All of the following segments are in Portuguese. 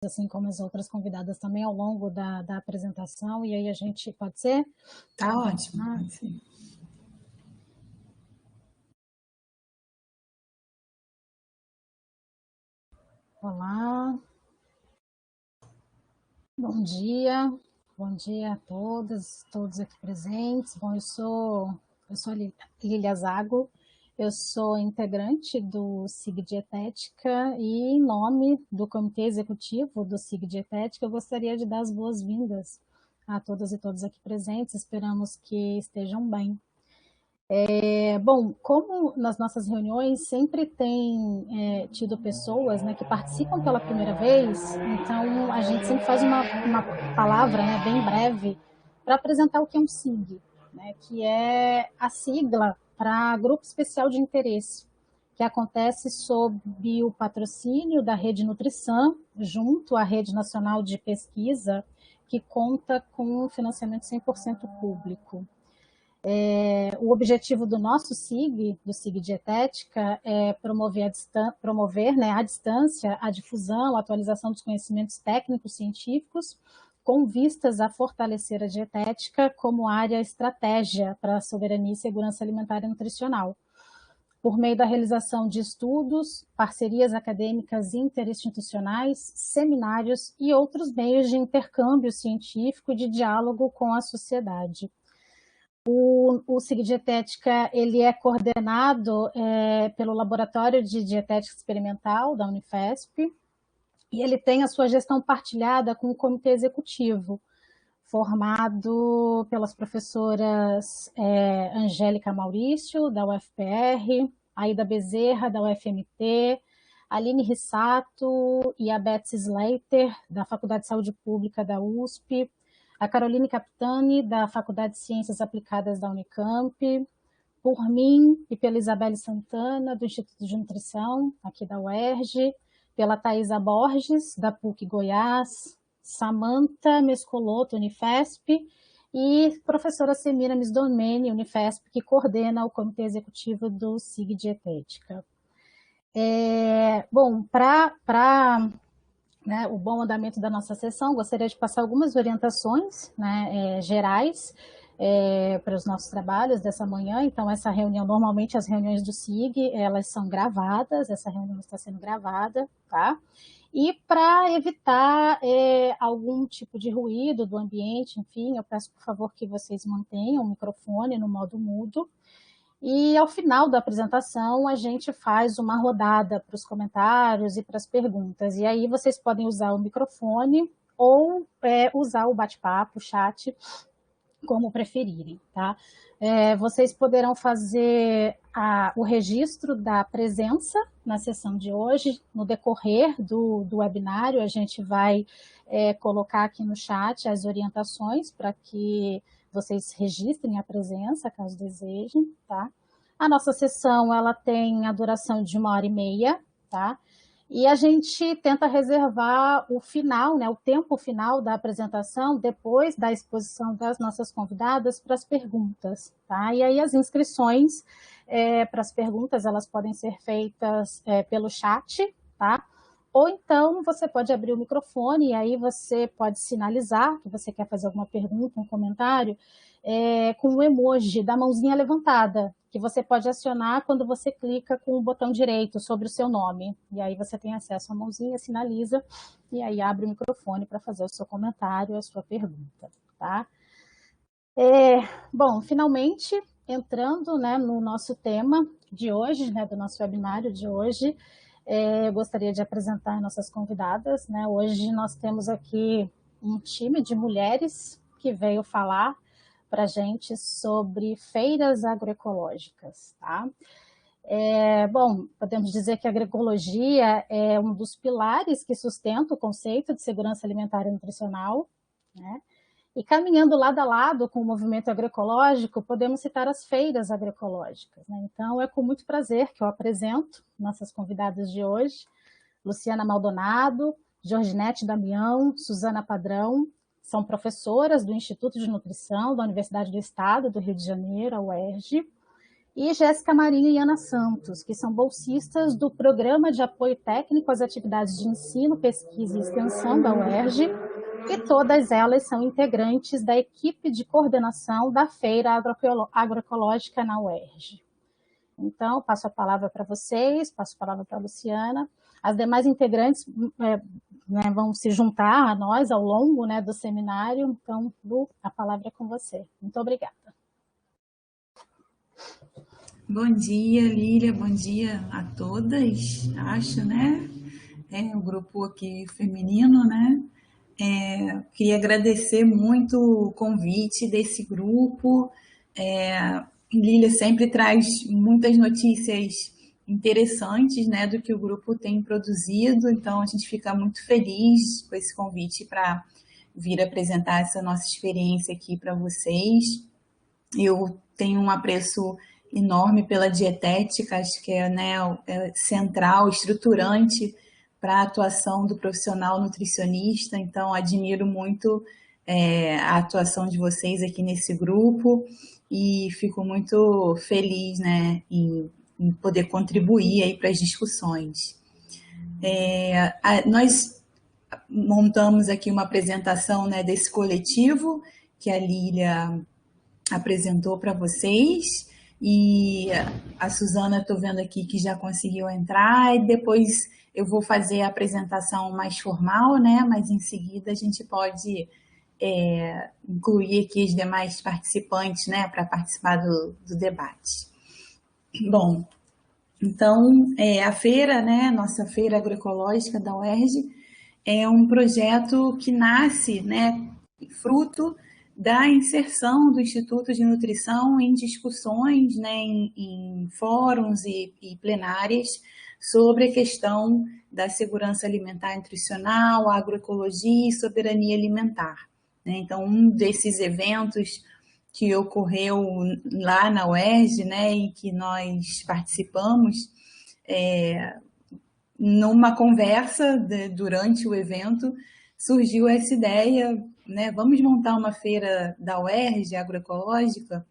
assim como as outras convidadas também ao longo da apresentação, e aí a gente, pode ser? Tá ótimo, pode ser. Olá, bom dia a todos aqui presentes. Bom, eu sou Lília Zago, eu sou integrante do SIG Dietética e em nome do Comitê Executivo do SIG Dietética, eu gostaria de dar as boas-vindas a todas e todos aqui presentes, esperamos que estejam bem. Bom, como nas nossas reuniões sempre tem tido pessoas, né, que participam pela primeira vez, então a gente sempre faz uma palavra, né, bem breve para apresentar o que é um SIG, né, que é a sigla para Grupo Especial de Interesse, que acontece sob o patrocínio da Rede Nutrição, junto à Rede Nacional de Pesquisa, que conta com financiamento 100% público. O objetivo do nosso SIG, do SIG Dietética, é promover né, à distância a difusão, a atualização dos conhecimentos técnicos científicos com vistas a fortalecer a dietética como área estratégia para a soberania e segurança alimentar e nutricional, por meio da realização de estudos, parcerias acadêmicas interinstitucionais, seminários e outros meios de intercâmbio científico e de diálogo com a sociedade. O SIG Dietética ele é coordenado pelo Laboratório de Dietética Experimental da Unifesp e ele tem a sua gestão partilhada com o Comitê Executivo, formado pelas professoras Angélica Maurício, da UFPR, Aida Bezerra, da UFMT, Aline Rissato e a Betsy Slater, da Faculdade de Saúde Pública da USP, a Caroline Capitani, da Faculdade de Ciências Aplicadas da Unicamp, por mim e pela Isabelle Santana, do Instituto de Nutrição, aqui da UERJ, pela Thaisa Borges, da PUC Goiás, Samantha Mescoloto, Unifesp, e professora Semira Misdomeni, Unifesp, que coordena o Comitê Executivo do SIG Dietética. Bom, para né, o bom andamento da nossa sessão, gostaria de passar algumas orientações né, gerais para os nossos trabalhos dessa manhã. Então, essa reunião, normalmente as reuniões do SIG, elas são gravadas, essa reunião está sendo gravada, tá? E para evitar algum tipo de ruído do ambiente, enfim, eu peço, por favor, que vocês mantenham o microfone no modo mudo. E ao final da apresentação, a gente faz uma rodada para os comentários e para as perguntas. E aí vocês podem usar o microfone ou usar o bate-papo, o chat, como preferirem, tá? Vocês poderão fazer o registro da presença na sessão de hoje. No decorrer do webinário, a gente vai colocar aqui no chat as orientações para que vocês registrem a presença, caso desejem, tá? A nossa sessão, ela tem a duração de 1h30, tá? E a gente tenta reservar o final, né, o tempo final da apresentação, depois da exposição das nossas convidadas, para as perguntas, tá? E aí as inscrições para as perguntas, elas podem ser feitas pelo chat, tá? Ou então você pode abrir o microfone e aí você pode sinalizar que você quer fazer alguma pergunta, um comentário, com o emoji da mãozinha levantada, que você pode acionar quando você clica com o botão direito sobre o seu nome. E aí você tem acesso à mãozinha, sinaliza, e aí abre o microfone para fazer o seu comentário, a sua pergunta, tá? Bom, finalmente, entrando né, no nosso tema de hoje, né, do nosso webinário de hoje, eu gostaria de apresentar nossas convidadas, né? Hoje nós temos aqui um time de mulheres que veio falar para a gente sobre feiras agroecológicas, tá? Bom, podemos dizer que a agroecologia é um dos pilares que sustenta o conceito de segurança alimentar e nutricional, né? E caminhando lado a lado com o movimento agroecológico, podemos citar as feiras agroecológicas, né? Então, é com muito prazer que eu apresento nossas convidadas de hoje, Luciana Maldonado, Georginete Damião, Suzana Padrão, são professoras do Instituto de Nutrição da Universidade do Estado do Rio de Janeiro, a UERJ, e Jéssica Maria e Ana Santos, que são bolsistas do Programa de Apoio Técnico às Atividades de Ensino, Pesquisa e Extensão da UERJ, e todas elas são integrantes da equipe de coordenação da Feira Agroecológica na UERJ. Então, passo a palavra para vocês, passo a palavra para a Luciana. As demais integrantes vão se juntar a nós ao longo do seminário. Então, Lu, a palavra é com você. Muito obrigada. Bom dia, Lília, bom dia a todas, acho, né? O grupo aqui feminino, né? Queria agradecer muito o convite desse grupo. Lília sempre traz muitas notícias interessantes, né, do que o grupo tem produzido, então a gente fica muito feliz com esse convite para vir apresentar essa nossa experiência aqui para vocês. Eu tenho um apreço enorme pela dietética, acho que é central, estruturante para a atuação do profissional nutricionista, então admiro muito a atuação de vocês aqui nesse grupo e fico muito feliz, né, em poder contribuir aí para as discussões. Nós montamos aqui uma apresentação, né, desse coletivo que a Lília apresentou para vocês, e a Suzana, estou vendo aqui que já conseguiu entrar, e depois eu vou fazer a apresentação mais formal, né? Mas em seguida a gente pode incluir aqui os demais participantes, né? Para participar do debate. Bom, então a feira, né? Nossa feira agroecológica da UERJ é um projeto que nasce, né? Fruto da inserção do Instituto de Nutrição em discussões, né, em fóruns e plenárias sobre a questão da segurança alimentar e nutricional, agroecologia e soberania alimentar, né? Então, um desses eventos que ocorreu lá na UERJ, né, e que nós participamos, numa conversa durante o evento, surgiu essa ideia, né? Vamos montar uma feira da UERJ agroecológica,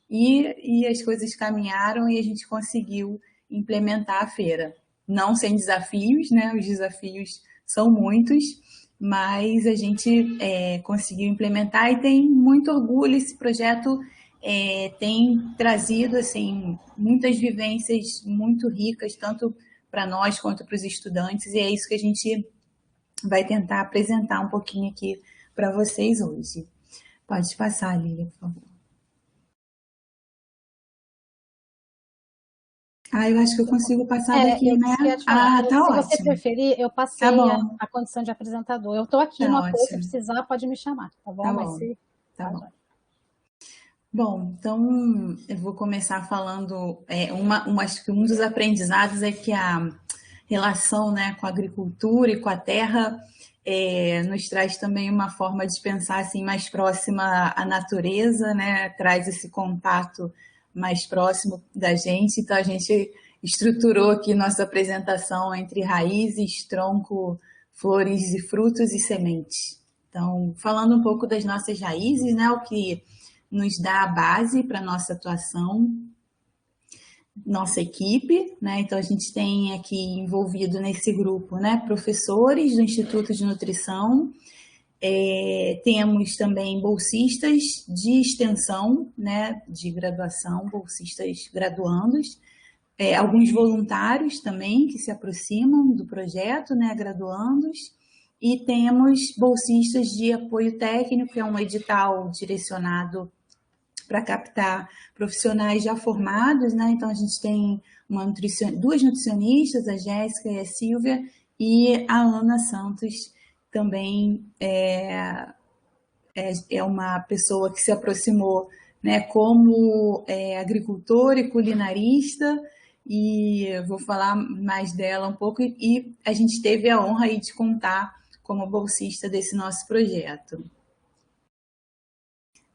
e as coisas caminharam e a gente conseguiu implementar a feira. Não sem desafios, né? Os desafios são muitos, mas a gente conseguiu implementar e tem muito orgulho. Esse projeto tem trazido assim, muitas vivências muito ricas, tanto para nós quanto para os estudantes, e é isso que a gente vai tentar apresentar um pouquinho aqui para vocês hoje. Pode passar, Lília, por favor. Eu acho que eu consigo passar daqui, né? Tá ótimo. Se você preferir, eu passei a condição de apresentador. Eu estou aqui no apoio, se precisar, pode me chamar, tá bom? Tá bom. Bom, então eu vou começar falando, acho que um dos aprendizados é que a relação, né, com a agricultura e com a terra nos traz também uma forma de pensar assim, mais próxima à natureza, né, traz esse contato mais próximo da gente. Então a gente estruturou aqui nossa apresentação entre raízes, tronco, flores e frutos e sementes. Então, falando um pouco das nossas raízes, né, o que nos dá a base para a nossa atuação, nossa equipe, né? Então a gente tem aqui envolvido nesse grupo, né, professores do Instituto de Nutrição, temos também bolsistas de extensão, né, de graduação, bolsistas graduandos, alguns voluntários também que se aproximam do projeto, né, graduandos, e temos bolsistas de apoio técnico, que é um edital direcionado para captar profissionais já formados, né? Então a gente tem duas nutricionistas, a Jéssica e a Silvia, e a Ana Santos também é uma pessoa que se aproximou, né, como agricultora e culinarista, e eu vou falar mais dela um pouco, e a gente teve a honra aí de contar como bolsista desse nosso projeto.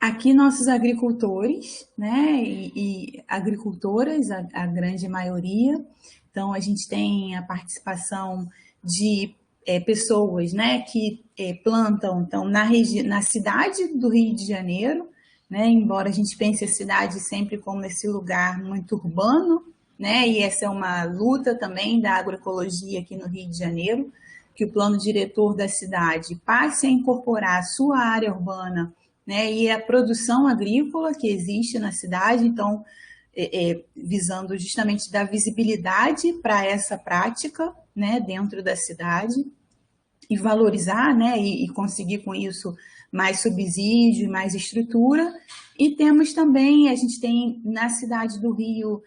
Aqui nossos agricultores, né, e agricultoras, a grande maioria. Então a gente tem a participação de pessoas, né, que plantam então, na cidade do Rio de Janeiro, né? Embora a gente pense a cidade sempre como esse lugar muito urbano, né? E essa é uma luta também da agroecologia aqui no Rio de Janeiro, que o plano diretor da cidade passe a incorporar a sua área urbana, né? E a produção agrícola que existe na cidade, então visando justamente dar visibilidade para essa prática, né? Dentro da cidade e valorizar, né? E conseguir com isso mais subsídio, mais estrutura. E temos também, a gente tem na cidade do Rio,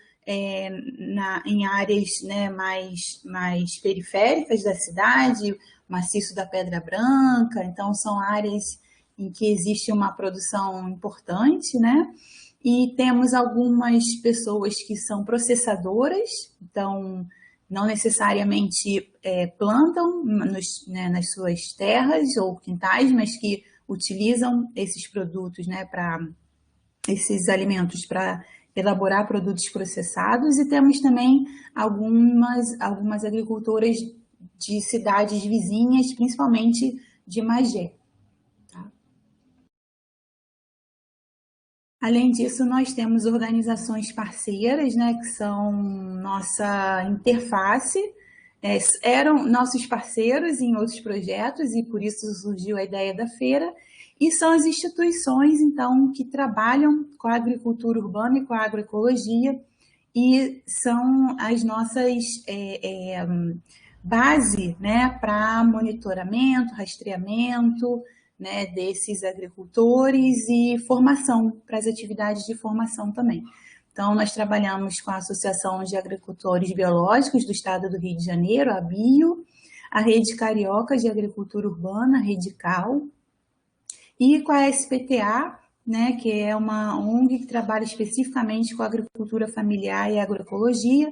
em áreas, né, mais periféricas da cidade, maciço da Pedra Branca, então são áreas em que existe uma produção importante, né? E temos algumas pessoas que são processadoras, então não necessariamente plantam nas suas terras ou quintais, mas que utilizam esses produtos, né, esses alimentos para elaborar produtos processados, e temos também algumas agricultoras de cidades vizinhas, principalmente de Magé. Tá? Além disso, nós temos organizações parceiras, né, que são nossa interface, eram nossos parceiros em outros projetos e por isso surgiu a ideia da feira, e são as instituições, então, que trabalham com a agricultura urbana e com a agroecologia, e são as nossas base, né, para monitoramento, rastreamento, né, desses agricultores e formação, para as atividades de formação também. Então, nós trabalhamos com a Associação de Agricultores Biológicos do Estado do Rio de Janeiro, a BIO, a Rede Carioca de Agricultura Urbana, a Redical, e com a SPTA, né, que é uma ONG que trabalha especificamente com a agricultura familiar e agroecologia,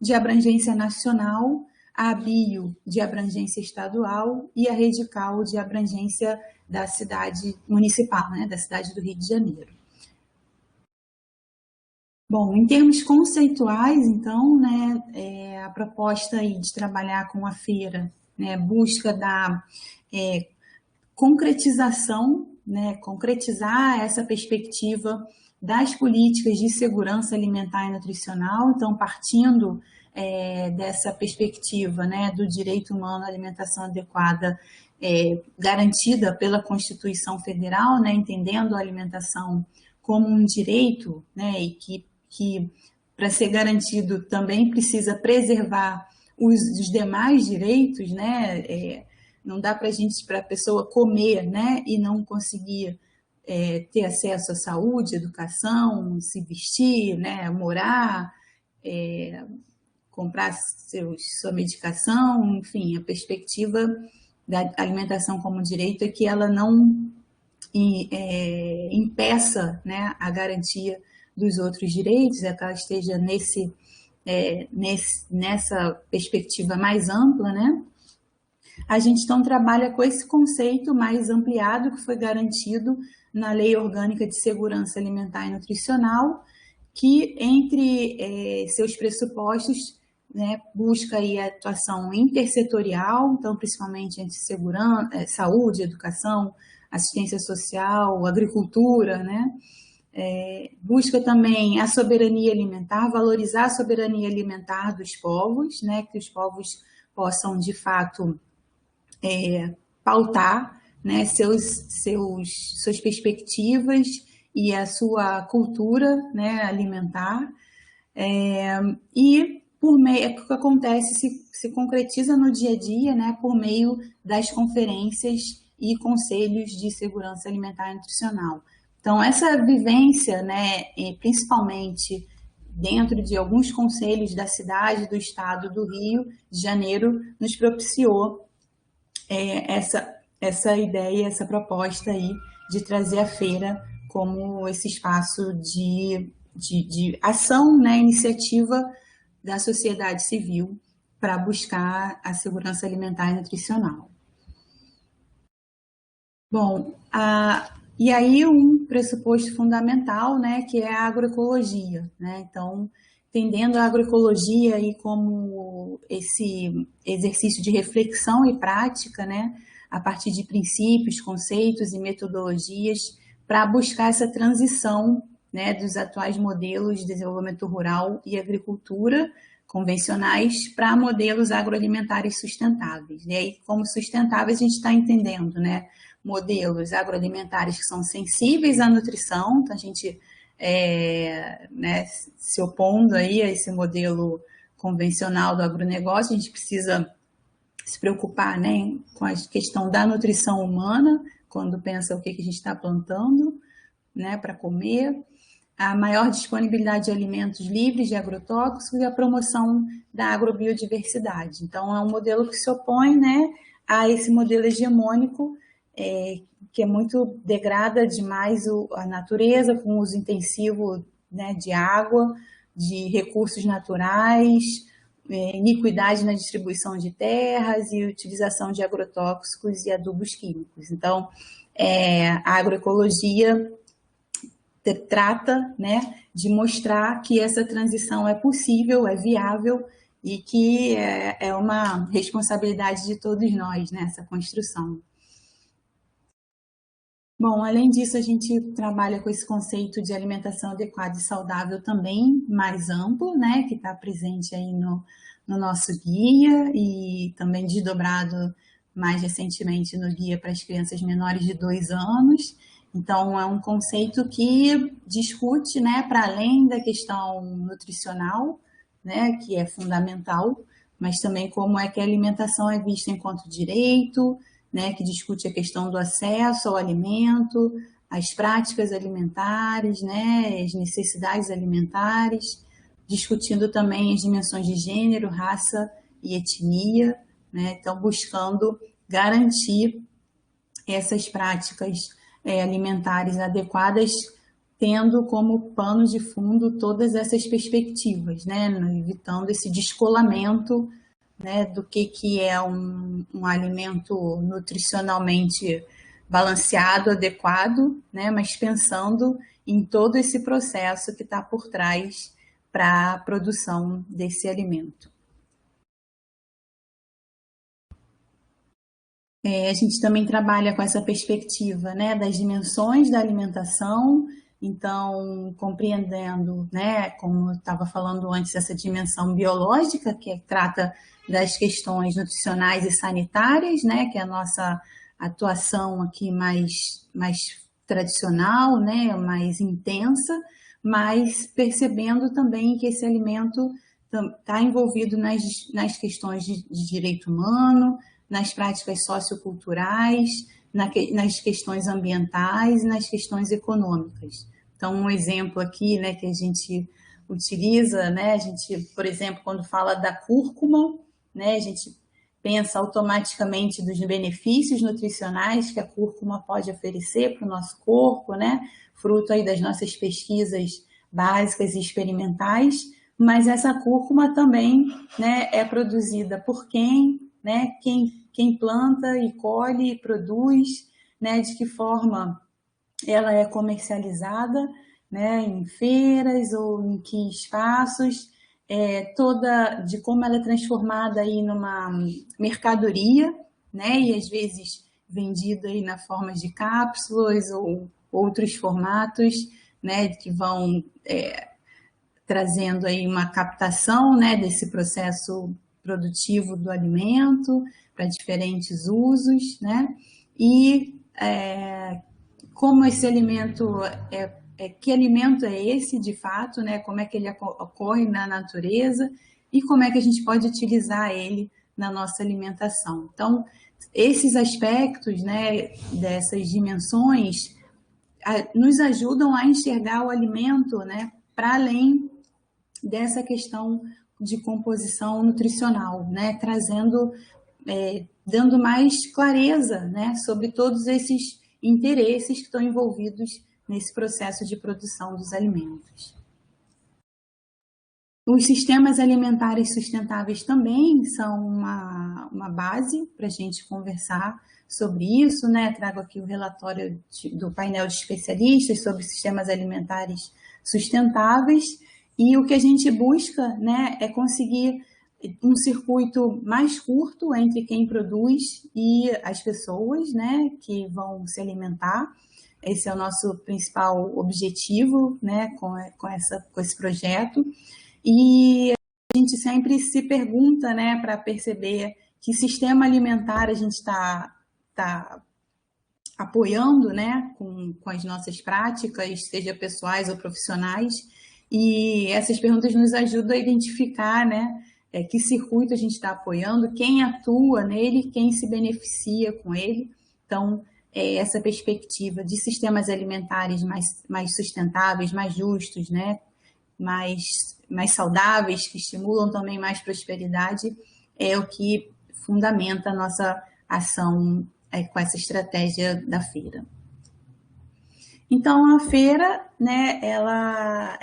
de abrangência nacional, a BIO de abrangência estadual e a Redical de abrangência da cidade municipal, né, da cidade do Rio de Janeiro. Bom, em termos conceituais, então, né, a proposta aí de trabalhar com a feira, né, busca da concretização, né, concretizar essa perspectiva das políticas de segurança alimentar e nutricional, então partindo dessa perspectiva, né, do direito humano à alimentação adequada garantida pela Constituição Federal, né, entendendo a alimentação como um direito, né, e que para ser garantido também precisa preservar os demais direitos, né? Não dá para a pessoa comer, né, e não conseguir ter acesso à saúde, educação, se vestir, né, morar, comprar sua medicação, enfim, a perspectiva da alimentação como direito é que ela não impeça, né, a garantia dos outros direitos, é que ela esteja nessa perspectiva mais ampla, né? A gente então trabalha com esse conceito mais ampliado que foi garantido na Lei Orgânica de Segurança Alimentar e Nutricional, que entre seus pressupostos, né, busca aí a atuação intersetorial, então principalmente entre segurança, saúde, educação, assistência social, agricultura, né? Busca também a soberania alimentar, valorizar a soberania alimentar dos povos, né, que os povos possam, de fato, pautar, né, suas perspectivas e a sua cultura, né, alimentar. E por meio, o que acontece se concretiza no dia a dia, né, por meio das conferências e conselhos de segurança alimentar e nutricional. Então, essa vivência, né, principalmente dentro de alguns conselhos da cidade, do estado do Rio de Janeiro, nos propiciou essa ideia, essa proposta aí de trazer a feira como esse espaço de ação, né, iniciativa da sociedade civil para buscar a segurança alimentar e nutricional. Bom, e aí um pressuposto fundamental, né, que é a agroecologia, né? Então, entendendo a agroecologia aí como esse exercício de reflexão e prática, né, a partir de princípios, conceitos e metodologias para buscar essa transição, né, dos atuais modelos de desenvolvimento rural e agricultura convencionais para modelos agroalimentares sustentáveis. E aí, como sustentáveis, a gente está entendendo, né, modelos agroalimentares que são sensíveis à nutrição, então a gente né, se opondo aí a esse modelo convencional do agronegócio, a gente precisa se preocupar, né, com a questão da nutrição humana, quando pensa o que a gente está plantando, né, para comer, a maior disponibilidade de alimentos livres de agrotóxicos e a promoção da agrobiodiversidade. Então, é um modelo que se opõe, né, a esse modelo hegemônico, que é muito degrada demais a natureza, com uso intensivo, né, de água, de recursos naturais, iniquidade na distribuição de terras e utilização de agrotóxicos e adubos químicos. Então, a agroecologia trata, né, de mostrar que essa transição é possível, é viável e que é uma responsabilidade de todos nós, né, essa construção. Bom, além disso, a gente trabalha com esse conceito de alimentação adequada e saudável também mais amplo, né, que está presente aí no nosso guia e também desdobrado mais recentemente no guia para as crianças menores de 2 anos. Então, é um conceito que discute, né, para além da questão nutricional, né, que é fundamental, mas também como é que a alimentação é vista enquanto direito, né, que discute a questão do acesso ao alimento, as práticas alimentares, né, as necessidades alimentares, discutindo também as dimensões de gênero, raça e etnia, né, então buscando garantir essas práticas alimentares adequadas, tendo como pano de fundo todas essas perspectivas, né, evitando esse descolamento, né, do que é um alimento nutricionalmente balanceado, adequado, né, mas pensando em todo esse processo que está por trás para a produção desse alimento. A gente também trabalha com essa perspectiva, né, das dimensões da alimentação, então compreendendo, né, como eu estava falando antes, essa dimensão biológica que trata das questões nutricionais e sanitárias, né, que é a nossa atuação aqui mais tradicional, né, mais intensa, mas percebendo também que esse alimento está envolvido nas questões de direito humano, nas práticas socioculturais, nas questões ambientais e nas questões econômicas. Então, um exemplo aqui, né, que a gente utiliza, né, a gente, por exemplo, quando fala da cúrcuma, né, a gente pensa automaticamente dos benefícios nutricionais que a cúrcuma pode oferecer para o nosso corpo, né, fruto aí das nossas pesquisas básicas e experimentais, mas essa cúrcuma também, né, é produzida por quem, né, quem planta e colhe e produz, né, de que forma ela é comercializada, né, em feiras ou em que espaços, toda de como ela é transformada aí numa mercadoria, né, e às vezes vendida aí na forma de cápsulas ou outros formatos, né, que vão trazendo aí uma captação, né, desse processo produtivo do alimento para diferentes usos, né, e como esse alimento que alimento é esse de fato, né, como é que ele ocorre na natureza e como é que a gente pode utilizar ele na nossa alimentação. Então, esses aspectos, né, dessas dimensões nos ajudam a enxergar o alimento, né, para além dessa questão de composição nutricional, né, trazendo, dando mais clareza, né, sobre todos esses interesses que estão envolvidos nesse processo de produção dos alimentos. Os sistemas alimentares sustentáveis também são uma base para a gente conversar sobre isso, né? Trago aqui o relatório do painel de especialistas sobre sistemas alimentares sustentáveis e o que a gente busca, né, é conseguir um circuito mais curto entre quem produz e as pessoas, né, que vão se alimentar, esse é o nosso principal objetivo, né, com esse projeto. E a gente sempre se pergunta, né, para perceber que sistema alimentar a gente está apoiando, né, com as nossas práticas, seja pessoais ou profissionais. E essas perguntas nos ajudam a identificar, né, que circuito a gente está apoiando, quem atua nele, quem se beneficia com ele. Então, essa perspectiva de sistemas alimentares mais sustentáveis, mais justos, né, mais saudáveis, que estimulam também mais prosperidade, é o que fundamenta a nossa ação com essa estratégia da feira. Então, a feira, né, ela,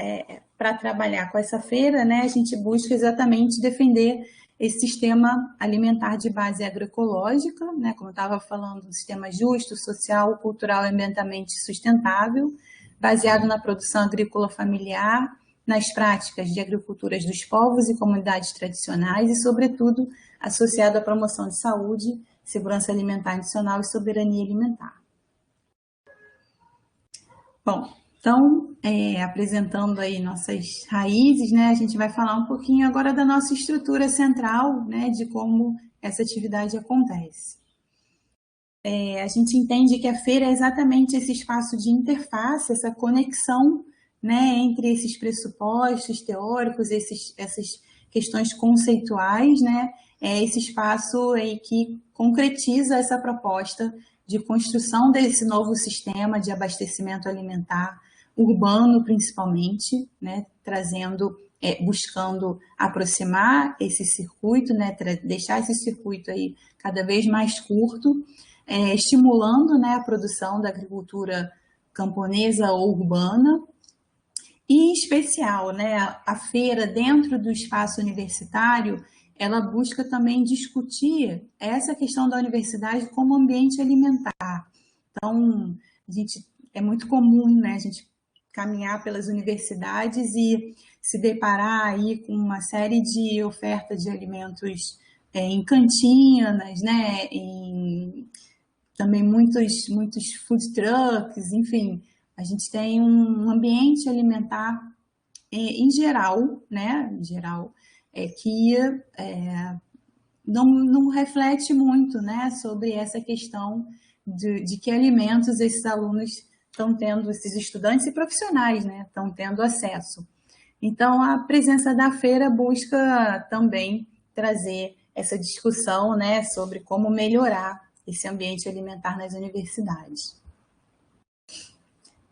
para trabalhar com essa feira, né, a gente busca exatamente defender esse sistema alimentar de base agroecológica, né, como eu estava falando, um sistema justo, social, cultural e ambientalmente sustentável, baseado na produção agrícola familiar, nas práticas de agriculturas dos povos e comunidades tradicionais e, sobretudo, associado à promoção de saúde, segurança alimentar nacional e soberania alimentar. Bom, então, apresentando aí nossas raízes, né, a gente vai falar um pouquinho agora da nossa estrutura central, né, de como essa atividade acontece. A gente entende que a feira é exatamente esse espaço de interface, essa conexão, né, entre esses pressupostos teóricos, essas questões conceituais, né, é esse espaço aí que concretiza essa proposta de construção desse novo sistema de abastecimento alimentar urbano, principalmente, né, buscando aproximar esse circuito, né, deixar esse circuito aí cada vez mais curto, estimulando, né, a produção da agricultura camponesa ou urbana. E, em especial, né, a feira dentro do espaço universitário, ela busca também discutir essa questão da universidade como ambiente alimentar. Então, é muito comum, né, a gente caminhar pelas universidades e se deparar aí com uma série de ofertas de alimentos em cantinas, né, também muitos food trucks, enfim, a gente tem um ambiente alimentar em geral, né, que não reflete muito, né, sobre essa questão de que alimentos esses alunos estão tendo, esses estudantes e profissionais, né, estão tendo acesso. Então, a presença da feira busca também trazer essa discussão, né, sobre como melhorar esse ambiente alimentar nas universidades.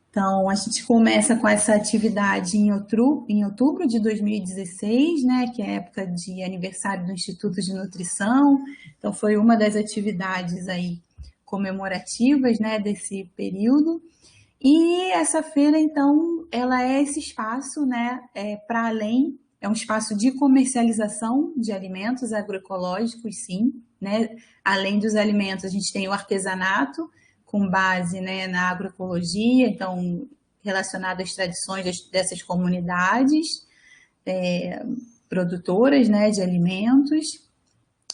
Então, a gente começa com essa atividade em outubro de 2016, né, que é a época de aniversário do Instituto de Nutrição. Então, foi uma das atividades aí comemorativas, né, desse período. E essa feira, então, ela é esse espaço, né, para além, é um espaço de comercialização de alimentos agroecológicos, sim, né? Além dos alimentos, a gente tem o artesanato, com base, né, na agroecologia, então relacionado às tradições dessas comunidades produtoras, né, de alimentos.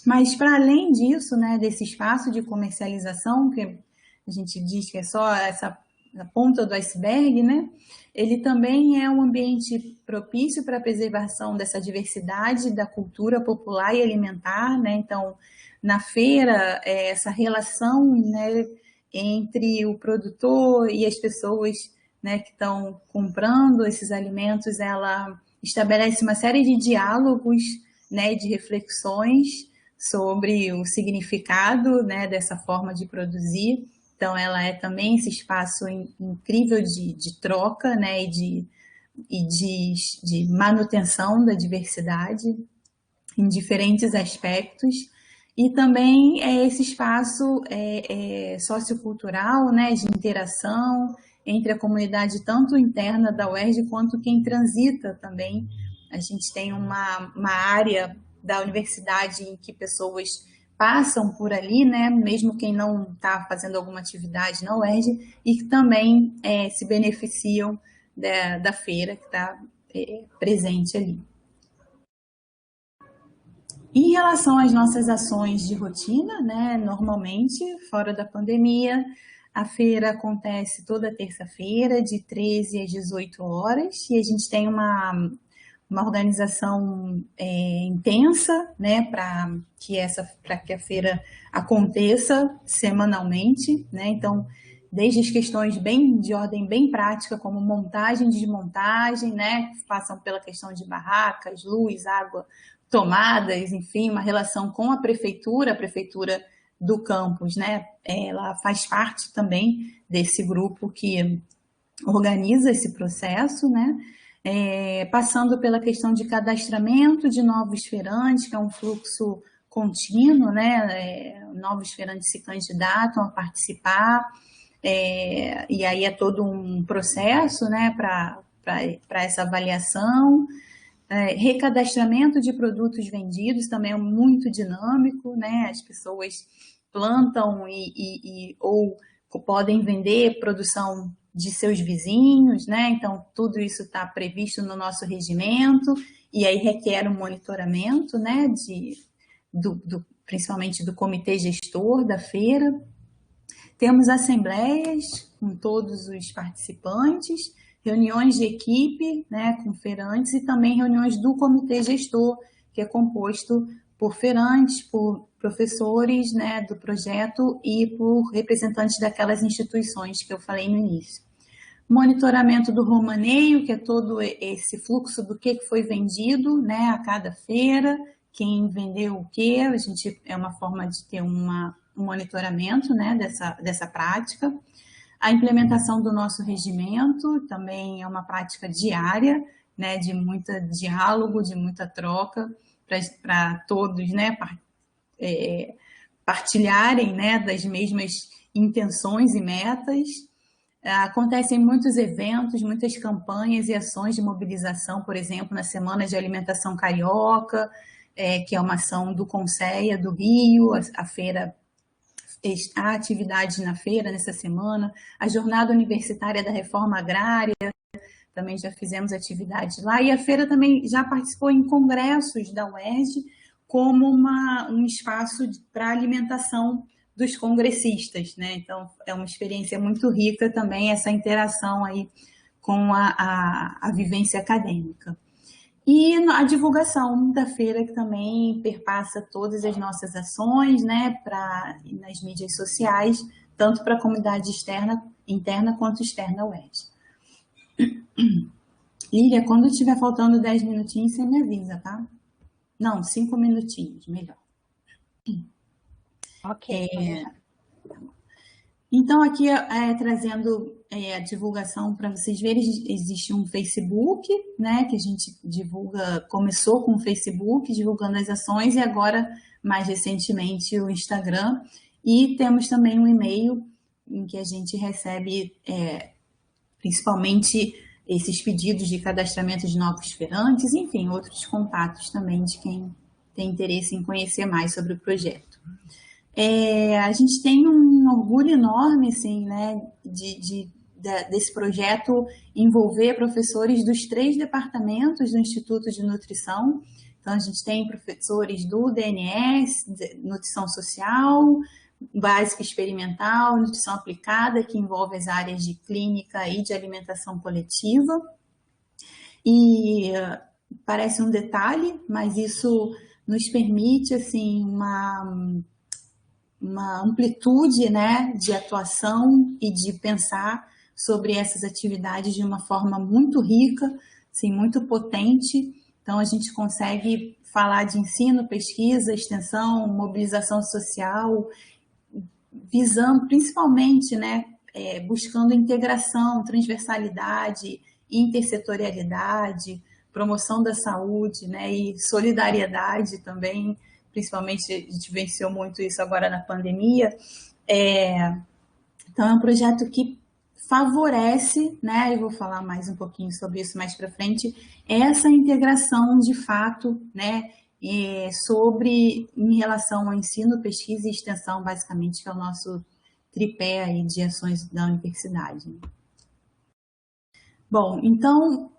Mas para além disso, né, desse espaço de comercialização, que a gente diz que é só essa a ponta do iceberg, né, ele também é um ambiente propício para a preservação dessa diversidade da cultura popular e alimentar, né? Então, na feira, essa relação, né, entre o produtor e as pessoas, né, que estão comprando esses alimentos, ela estabelece uma série de diálogos, né, de reflexões sobre o significado, né, dessa forma de produzir. Então, ela é também esse espaço incrível de troca, né, e de manutenção da diversidade em diferentes aspectos. E também é esse espaço sociocultural, né, de interação entre a comunidade tanto interna da UERJ quanto quem transita também. A gente tem uma área da universidade em que pessoas passam por ali, né, mesmo quem não está fazendo alguma atividade na UERJ, e que também se beneficiam da feira que está presente ali. Em relação às nossas ações de rotina, né, normalmente, fora da pandemia, A feira acontece toda terça-feira, de 13 às 18 horas, e a gente tem uma organização intensa, né, para que a feira aconteça semanalmente, né? Então, desde as questões de ordem bem prática, como montagem, desmontagem, né, passam pela questão de barracas, luz, água, tomadas, enfim, uma relação com a prefeitura do campus, né? Ela faz parte também desse grupo que organiza esse processo, né? Passando pela questão de cadastramento de novos feirantes, que é um fluxo contínuo, né? Novos feirantes se candidatam a participar, e aí é todo um processo, né, para essa avaliação. Recadastramento de produtos vendidos também é muito dinâmico, né? As pessoas plantam ou podem vender produção de seus vizinhos, né? Então, tudo isso está previsto no nosso regimento e aí requer um monitoramento, né? Principalmente do comitê gestor da feira. Temos assembleias com todos os participantes, reuniões de equipe, né, com feirantes e também reuniões do comitê gestor, que é composto por feirantes, por professores, né, do projeto e por representantes daquelas instituições que eu falei no início. Monitoramento do romaneio, que é todo esse fluxo do que foi vendido, né, a cada feira, quem vendeu o quê, a gente é uma forma de ter um monitoramento, né, dessa prática. A implementação do nosso regimento também é uma prática diária, né, de muito diálogo, de muita troca, para todos, né, partilharem, né, das mesmas intenções e metas. Acontecem muitos eventos, muitas campanhas e ações de mobilização, por exemplo, na Semana de Alimentação Carioca, que é uma ação do Conceia do Rio, a feira, há atividades na feira nessa semana, a Jornada Universitária da Reforma Agrária, também já fizemos atividades lá, e a feira também já participou em congressos da UERJ como um espaço para alimentação dos congressistas, né? Então, é uma experiência muito rica também essa interação aí com a vivência acadêmica. E a divulgação da feira, que também perpassa todas as nossas ações, né, nas mídias sociais, tanto para a comunidade interna quanto externa UERJ. Lília, quando estiver faltando 10 minutinhos, você me avisa, tá? Não, 5 minutinhos, melhor. Ok. Então, aqui trazendo a divulgação para vocês verem, existe um Facebook, né, que a gente divulga, começou com o Facebook, divulgando as ações, e agora, mais recentemente, o Instagram. E temos também um e-mail em que a gente recebe, principalmente, esses pedidos de cadastramento de novos feirantes, enfim, outros contatos também de quem tem interesse em conhecer mais sobre o projeto. A gente tem um orgulho enorme, assim, né, desse projeto envolver professores dos 3 departamentos do Instituto de Nutrição. Então, a gente tem professores do DNS, Nutrição Social, Básica Experimental, Nutrição Aplicada, que envolve as áreas de clínica e de alimentação coletiva. E parece um detalhe, mas isso nos permite, assim, uma amplitude, né, de atuação e de pensar sobre essas atividades de uma forma muito rica, assim, muito potente. Então, a gente consegue falar de ensino, pesquisa, extensão, mobilização social, visando principalmente, né, buscando integração, transversalidade, intersetorialidade, promoção da saúde, né, e solidariedade também. Principalmente a gente venceu muito isso agora na pandemia. Então, é um projeto que favorece, né, eu vou falar mais um pouquinho sobre isso mais para frente, essa integração de fato, né, em relação ao ensino, pesquisa e extensão, basicamente, que é o nosso tripé aí de ações da universidade. Bom, então,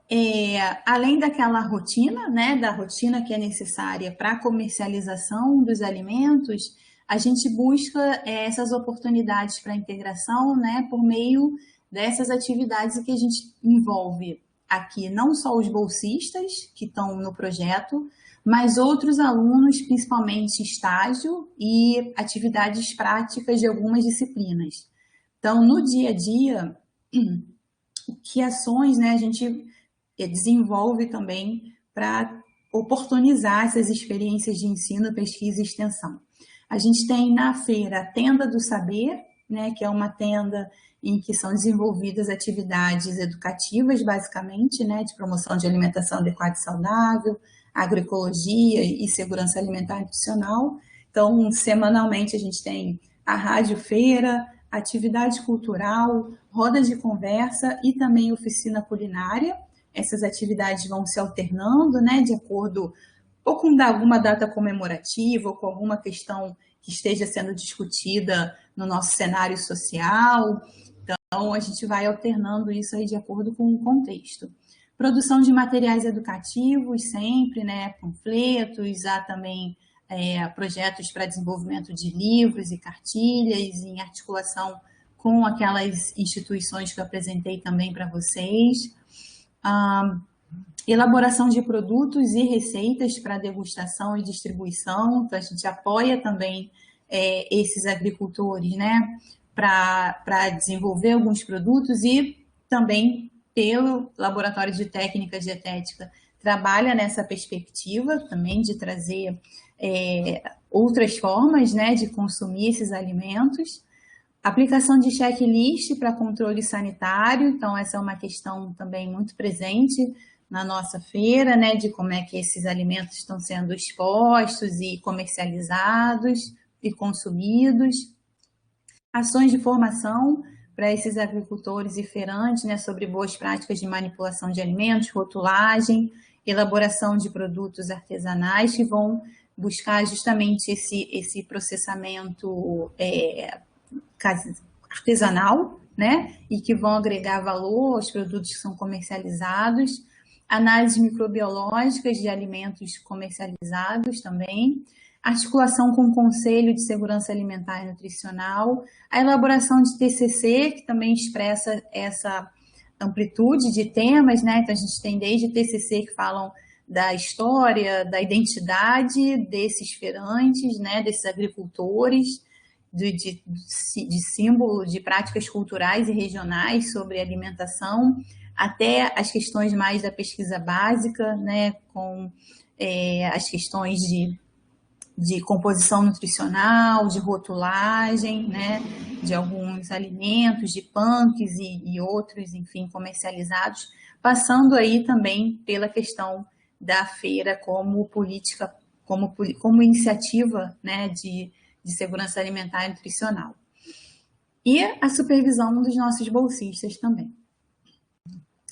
além daquela rotina, né, da rotina que é necessária para a comercialização dos alimentos, a gente busca essas oportunidades para integração, né, por meio dessas atividades que a gente envolve aqui não só os bolsistas que estão no projeto, mas outros alunos, principalmente estágio e atividades práticas de algumas disciplinas. Então, no dia a dia, que ações, né, a gente desenvolve também para oportunizar essas experiências de ensino, pesquisa e extensão. A gente tem na feira a Tenda do Saber, né, que é uma tenda em que são desenvolvidas atividades educativas, basicamente, né, de promoção de alimentação adequada e saudável, agroecologia e segurança alimentar e nutricional. Então, semanalmente a gente tem a rádio feira, atividade cultural, rodas de conversa e também oficina culinária. Essas atividades vão se alternando, né, de acordo ou com alguma data comemorativa ou com alguma questão que esteja sendo discutida no nosso cenário social. Então, a gente vai alternando isso aí de acordo com o contexto. Produção de materiais educativos sempre, né, panfletos, há também projetos para desenvolvimento de livros e cartilhas em articulação com aquelas instituições que eu apresentei também para vocês. Elaboração de produtos e receitas para degustação e distribuição, então a gente apoia também esses agricultores, né, para desenvolver alguns produtos e também pelo Laboratório de Técnica Dietética trabalha nessa perspectiva também de trazer outras formas, né, de consumir esses alimentos. Aplicação de checklist para controle sanitário, então essa é uma questão também muito presente na nossa feira, né, de como é que esses alimentos estão sendo expostos e comercializados e consumidos. Ações de formação para esses agricultores e feirantes, né, sobre boas práticas de manipulação de alimentos, rotulagem, elaboração de produtos artesanais que vão buscar justamente esse processamento artesanal, né, e que vão agregar valor aos produtos que são comercializados, análises microbiológicas de alimentos comercializados também, articulação com o Conselho de Segurança Alimentar e Nutricional, a elaboração de TCC, que também expressa essa amplitude de temas, né, então a gente tem desde TCC que falam da história, da identidade desses feirantes, né, desses agricultores, de símbolo de práticas culturais e regionais sobre alimentação, até as questões mais da pesquisa básica, né, com as questões de composição nutricional, de rotulagem, né, de alguns alimentos, de punks e outros, enfim, comercializados, passando aí também pela questão da feira como política, como iniciativa, né, de segurança alimentar e nutricional. E a supervisão dos nossos bolsistas também.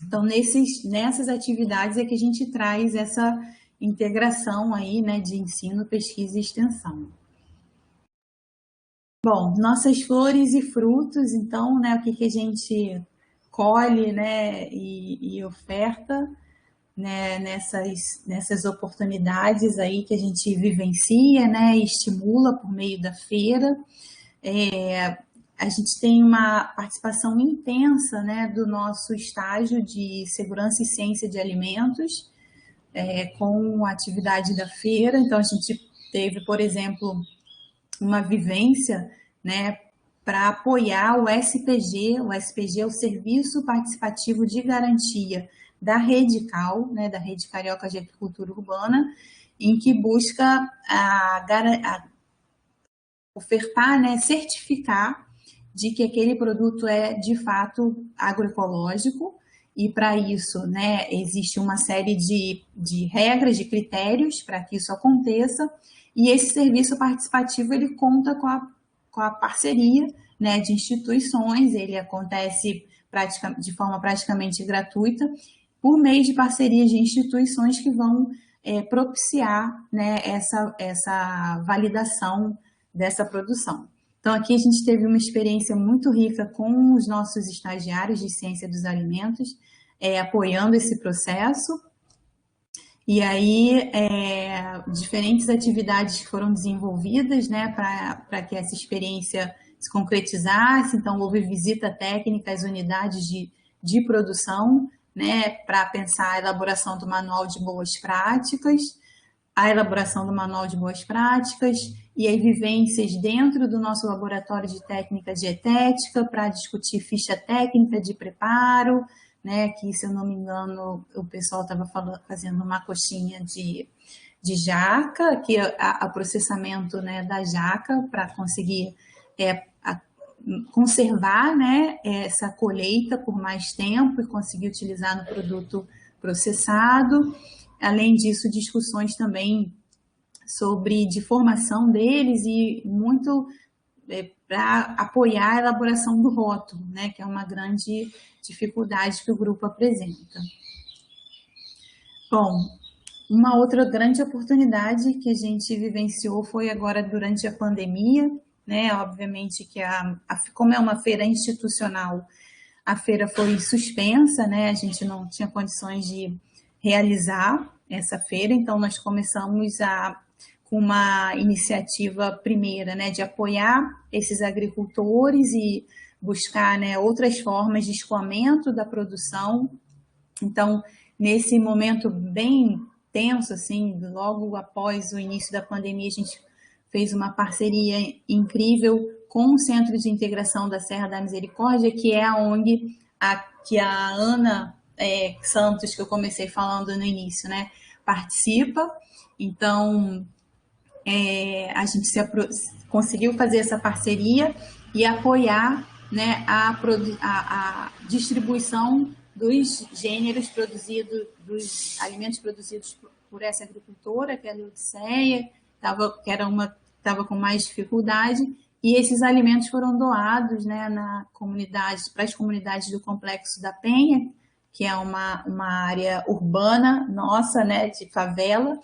Então, nessas atividades é que a gente traz essa integração aí, né, de ensino, pesquisa e extensão. Bom, nossas flores e frutos, então, né, o que a gente colhe, né, e oferta, né, nessas oportunidades aí que a gente vivencia, né, e estimula por meio da feira. A gente tem uma participação intensa, né, do nosso estágio de segurança e ciência de alimentos, com a atividade da feira. Então, a gente teve, por exemplo, uma vivência, né, para apoiar o SPG. O SPG é o Serviço Participativo de Garantia da Rede CAL, né, da Rede Carioca de Agricultura Urbana, em que busca ofertar, né, certificar de que aquele produto é, de fato, agroecológico, e para isso, né, existe uma série de regras, de critérios para que isso aconteça, e esse serviço participativo ele conta com a parceria, né, de instituições, ele acontece de forma praticamente gratuita, por meio de parcerias de instituições que vão propiciar, né, essa validação dessa produção. Então, aqui a gente teve uma experiência muito rica com os nossos estagiários de ciência dos alimentos, apoiando esse processo. E aí, diferentes atividades foram desenvolvidas, né, para que essa experiência se concretizasse. Então, houve visita técnica às unidades de produção, né, para pensar a elaboração do manual de boas práticas, a elaboração do manual de boas práticas, e aí vivências dentro do nosso laboratório de técnica dietética para discutir ficha técnica de preparo, né, que, se eu não me engano, o pessoal estava fazendo uma coxinha de jaca, que é o processamento, né, da jaca para conseguir conservar, né, essa colheita por mais tempo e conseguir utilizar no produto processado. Além disso, discussões também sobre de formação deles e muito para apoiar a elaboração do rótulo, né, que é uma grande dificuldade que o grupo apresenta. Bom, uma outra grande oportunidade que a gente vivenciou foi agora durante a pandemia, né? Obviamente que como é uma feira institucional, a feira foi suspensa, né? A gente não tinha condições de realizar essa feira, então nós começamos com uma iniciativa primeira, né, de apoiar esses agricultores e buscar, né, outras formas de escoamento da produção. Então, nesse momento bem tenso, assim, logo após o início da pandemia, a gente fez uma parceria incrível com o Centro de Integração da Serra da Misericórdia, que é a ONG que a Ana Santos, que eu comecei falando no início, né, participa. Então, a gente conseguiu fazer essa parceria e apoiar, né, a distribuição dos gêneros produzidos, dos alimentos produzidos por essa agricultora, que é a Leodiceia, que era uma estava com mais dificuldade, e esses alimentos foram doados, né, para as comunidades do Complexo da Penha, que é uma área urbana nossa, né, de favela,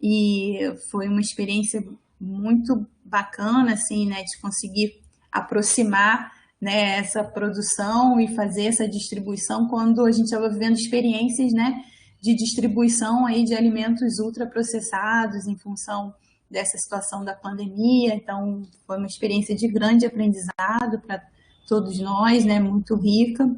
e foi uma experiência muito bacana, assim, né, de conseguir aproximar, né, essa produção e fazer essa distribuição quando a gente estava vivendo experiências, né, de distribuição aí de alimentos ultraprocessados em função dessa situação da pandemia. Então, foi uma experiência de grande aprendizado para todos nós, né, muito rica.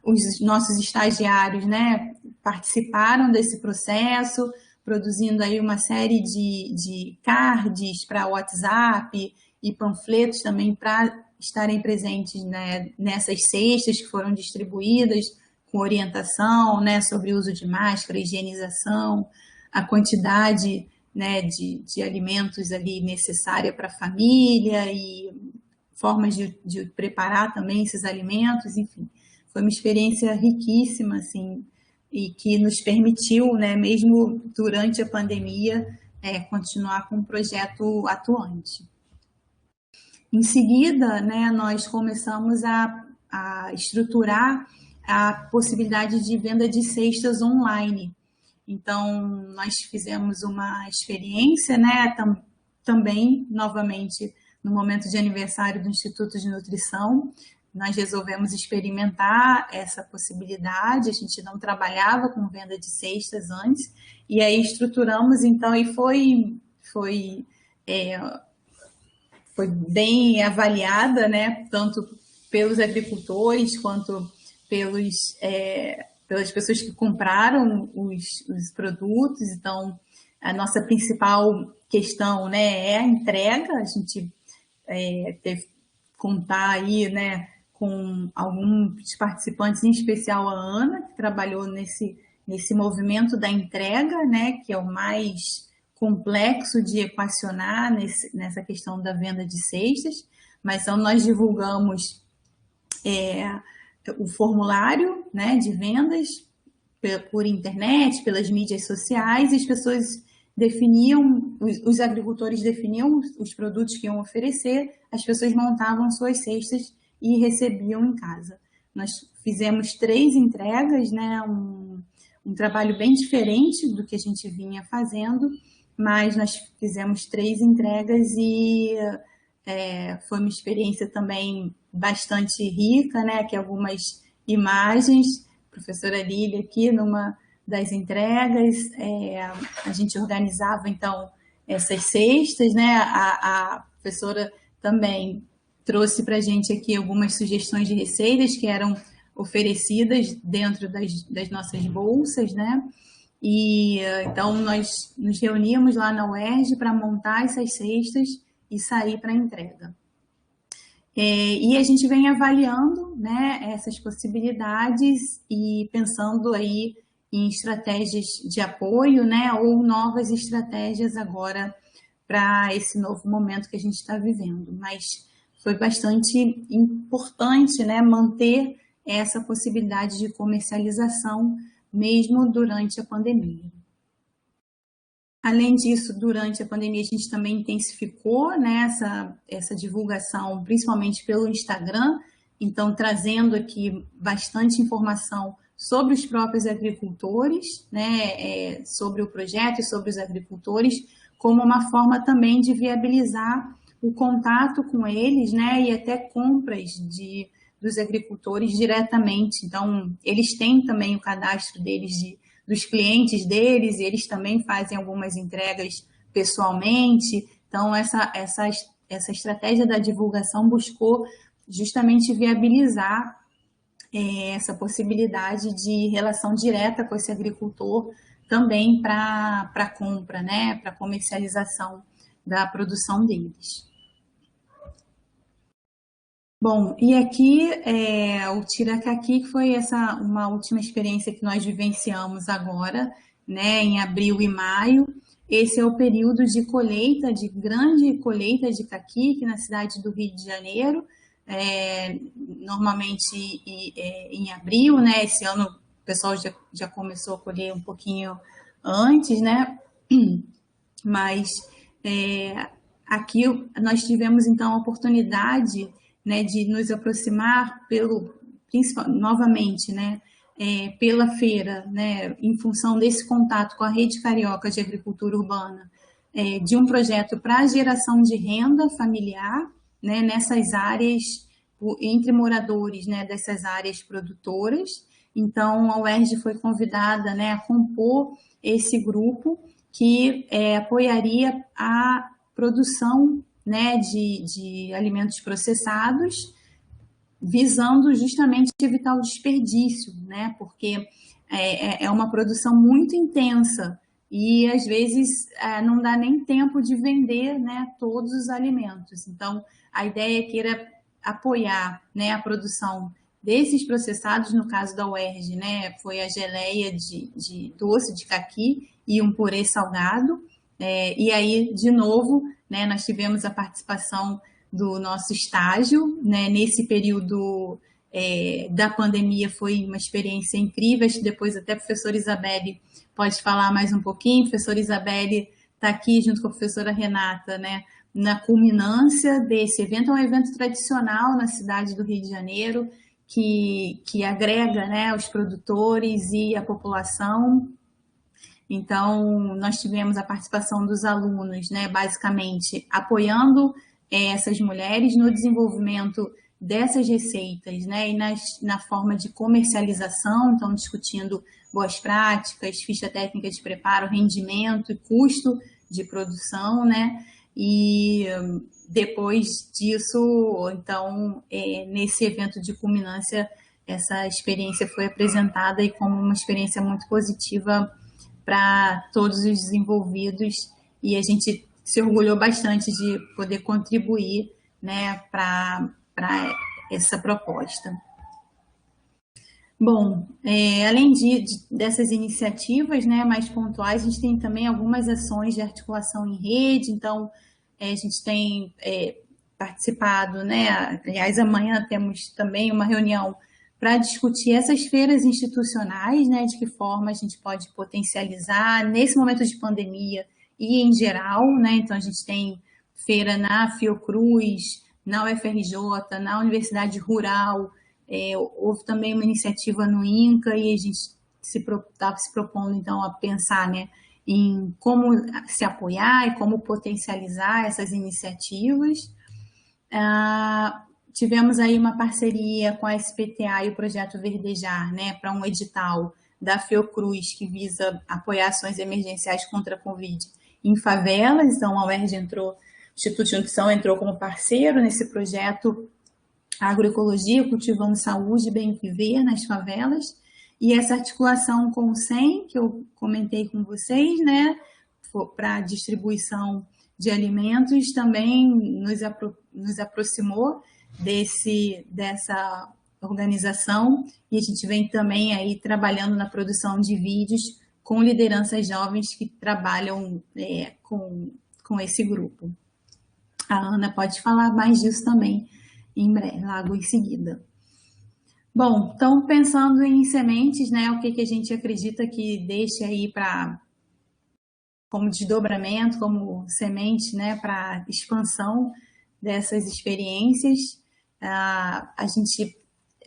Os nossos estagiários, né, participaram desse processo, produzindo aí uma série de cards para WhatsApp e panfletos também para estarem presentes, né, nessas cestas que foram distribuídas, com orientação, né, sobre o uso de máscara, higienização, a quantidade, né, de alimentos ali necessária para a família e formas de preparar também esses alimentos, enfim. Foi uma experiência riquíssima, assim, e que nos permitiu, né, mesmo durante a pandemia, continuar com o projeto atuante. Em seguida, né, nós começamos a estruturar a possibilidade de venda de cestas online. Então, nós fizemos uma experiência, né, também, novamente, no momento de aniversário do Instituto de Nutrição, nós resolvemos experimentar essa possibilidade. A gente não trabalhava com venda de cestas antes, e aí estruturamos, então, e foi bem avaliada, né, tanto pelos agricultores quanto pelas pessoas que compraram os produtos. Então, a nossa principal questão, né, é a entrega. A gente teve que contar aí, né, com alguns participantes, em especial a Ana, que trabalhou nesse movimento da entrega, né, que é o mais complexo de equacionar nessa questão da venda de cestas. Mas então nós divulgamos o formulário, né, de vendas por internet, pelas mídias sociais, e as pessoas definiam, os agricultores definiam os produtos que iam oferecer, as pessoas montavam suas cestas e recebiam em casa. Nós fizemos 3 entregas, né, um trabalho bem diferente do que a gente vinha fazendo, mas nós fizemos 3 entregas e foi uma experiência também bastante rica, né, que algumas imagens, a professora Lília aqui das entregas, a gente organizava, então, essas cestas, né? A professora também trouxe para a gente aqui algumas sugestões de receitas que eram oferecidas dentro das nossas bolsas, né? E então nós nos reuníamos lá na UERJ para montar essas cestas e sair para a entrega. E a gente vem avaliando, né, essas possibilidades e pensando aí em estratégias de apoio, né, ou novas estratégias agora para esse novo momento que a gente está vivendo. Mas foi bastante importante, né, manter essa possibilidade de comercialização mesmo durante a pandemia. Além disso, durante a pandemia, a gente também intensificou, né, essa divulgação, principalmente pelo Instagram, então trazendo aqui bastante informação sobre os próprios agricultores, né, sobre o projeto e sobre os agricultores, como uma forma também de viabilizar o contato com eles, né, e até compras dos agricultores diretamente. Então, eles têm também o cadastro deles dos clientes deles, e eles também fazem algumas entregas pessoalmente. Então, essa estratégia da divulgação buscou justamente viabilizar essa possibilidade de relação direta com esse agricultor também para a compra, né, para a comercialização da produção deles. Bom, e aqui o Tiracaqui, que foi uma última experiência que nós vivenciamos agora, né, em abril e maio. Esse é o período de colheita, de grande colheita de caqui aqui na cidade do Rio de Janeiro, normalmente em abril, né? Esse ano o pessoal já começou a colher um pouquinho antes, né? Mas aqui nós tivemos então a oportunidade, né, de nos aproximar novamente, né, pela feira, né, em função desse contato com a Rede Carioca de Agricultura Urbana, de um projeto para geração de renda familiar, né, nessas áreas, entre moradores, né, dessas áreas produtoras. Então, a UERJ foi convidada, né, a compor esse grupo que apoiaria a produção, né, de alimentos processados, visando justamente evitar o desperdício, né, porque é uma produção muito intensa e às vezes não dá nem tempo de vender, né, todos os alimentos. Então, a ideia é que era apoiar, né, a produção desses processados. No caso da UERJ, né, foi a geleia de doce de caqui e um purê salgado. E aí, de novo, né, nós tivemos a participação do nosso estágio, né, nesse período da pandemia. Foi uma experiência incrível. Acho que depois até a professora Isabelle pode falar mais um pouquinho. A professora Isabelle está aqui junto com a professora Renata, né, na culminância desse evento. É um evento tradicional na cidade do Rio de Janeiro, que agrega, né, os produtores e a população. Então, nós tivemos a participação dos alunos, né, basicamente apoiando essas mulheres no desenvolvimento dessas receitas, né, e na forma de comercialização. Então, discutindo boas práticas, ficha técnica de preparo, rendimento e custo de produção, né, e depois disso, então, nesse evento de culminância, essa experiência foi apresentada e como uma experiência muito positiva para todos os desenvolvidos, e a gente se orgulhou bastante de poder contribuir, né, para essa proposta. Bom, além dessas iniciativas, né, mais pontuais, a gente tem também algumas ações de articulação em rede. Então, a gente tem participado, né, aliás, amanhã temos também uma reunião para discutir essas feiras institucionais, né, de que forma a gente pode potencializar nesse momento de pandemia e em geral, né. Então, a gente tem feira na Fiocruz, na UFRJ, na Universidade Rural. Houve também uma iniciativa no INCA, e a gente estava se propondo, então, a pensar, né, em como se apoiar e como potencializar essas iniciativas. Tivemos aí uma parceria com a SPTA e o Projeto Verdejar, né, para um edital da Fiocruz, que visa apoiar ações emergenciais contra a Covid em favelas. Então, a UERJ entrou, o Instituto de Nutrição entrou como parceiro nesse projeto Agroecologia, Cultivando Saúde e Bem Viver nas Favelas. E essa articulação com o SEM, que eu comentei com vocês, né, para distribuição de alimentos, também nos aproximou dessa organização, e a gente vem também aí trabalhando na produção de vídeos com lideranças jovens que trabalham com esse grupo. A Ana pode falar mais disso também em breve, logo em seguida. Bom, então pensando em sementes, né, o que a gente acredita que deixe aí como desdobramento, como semente, né, para expansão dessas experiências. A gente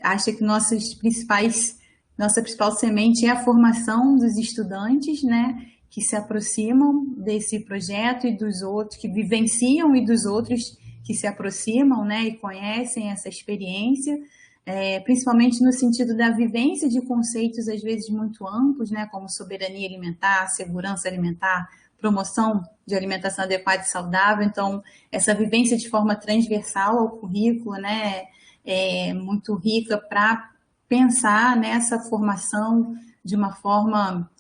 acha que nossa principal semente é a formação dos estudantes, né, que se aproximam desse projeto e dos outros, que vivenciam, e dos outros que se aproximam, né, e conhecem essa experiência, principalmente no sentido da vivência de conceitos às vezes muito amplos, né, como soberania alimentar, segurança alimentar, promoção de alimentação adequada e saudável. Então, essa vivência de forma transversal ao currículo, né, é muito rica para pensar nessa formação de uma forma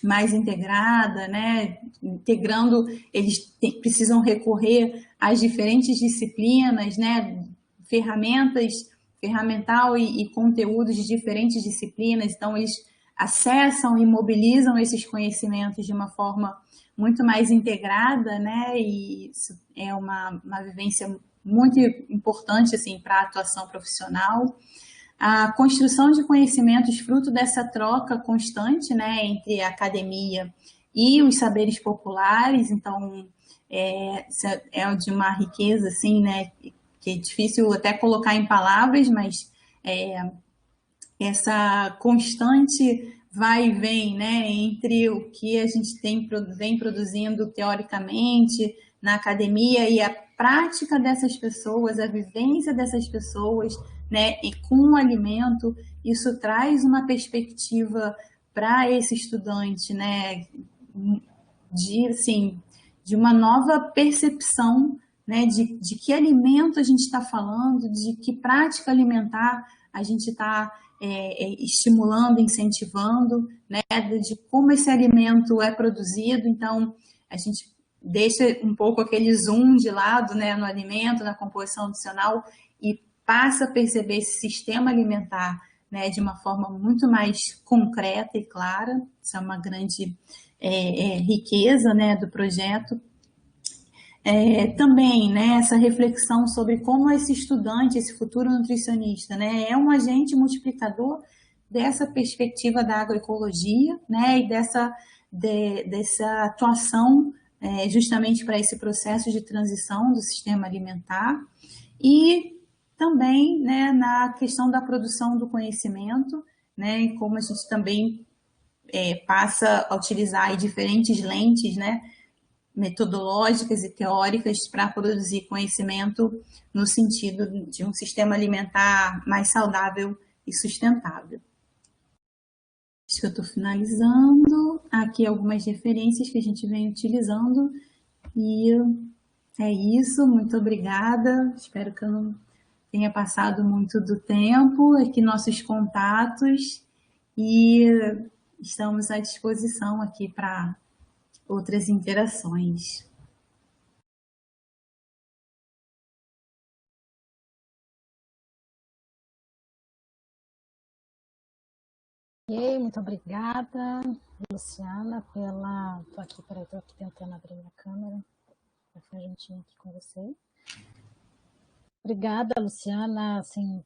mais integrada, né, integrando, eles precisam recorrer às diferentes disciplinas, né, ferramental e conteúdos de diferentes disciplinas. Então, eles acessam e mobilizam esses conhecimentos de uma forma muito mais integrada, né, e isso é uma vivência muito importante assim, para a atuação profissional. A construção de conhecimentos fruto dessa troca constante, né, entre a academia e os saberes populares. Então, é de uma riqueza assim, né, que é difícil até colocar em palavras, mas essa constante vai e vem, né, entre o que a gente vem produzindo teoricamente na academia e a prática dessas pessoas, a vivência dessas pessoas, né, e com o alimento. Isso traz uma perspectiva para esse estudante, né, de uma nova percepção, né, de que alimento a gente está falando, de que prática alimentar a gente está estimulando, incentivando, né, de como esse alimento é produzido. Então, a gente deixa um pouco aquele zoom de lado, né, no alimento, na composição nutricional, e passa a perceber esse sistema alimentar, né, de uma forma muito mais concreta e clara. Isso é uma grande riqueza, né, do projeto. Também, né, essa reflexão sobre como esse estudante, esse futuro nutricionista, né, é um agente multiplicador dessa perspectiva da agroecologia, né, e dessa atuação justamente para esse processo de transição do sistema alimentar. E também, né, na questão da produção do conhecimento, né, e como a gente também passa a utilizar diferentes lentes, né, metodológicas e teóricas para produzir conhecimento no sentido de um sistema alimentar mais saudável e sustentável. Acho que eu estou finalizando. Aqui algumas referências que a gente vem utilizando. E é isso, muito obrigada. Espero que eu não tenha passado muito do tempo. Aqui nossos contatos, e estamos à disposição aqui para outras interações. Muito obrigada, Luciana, Estou aqui tentando abrir minha câmera para ficar juntinho aqui com você. Obrigada, Luciana, assim,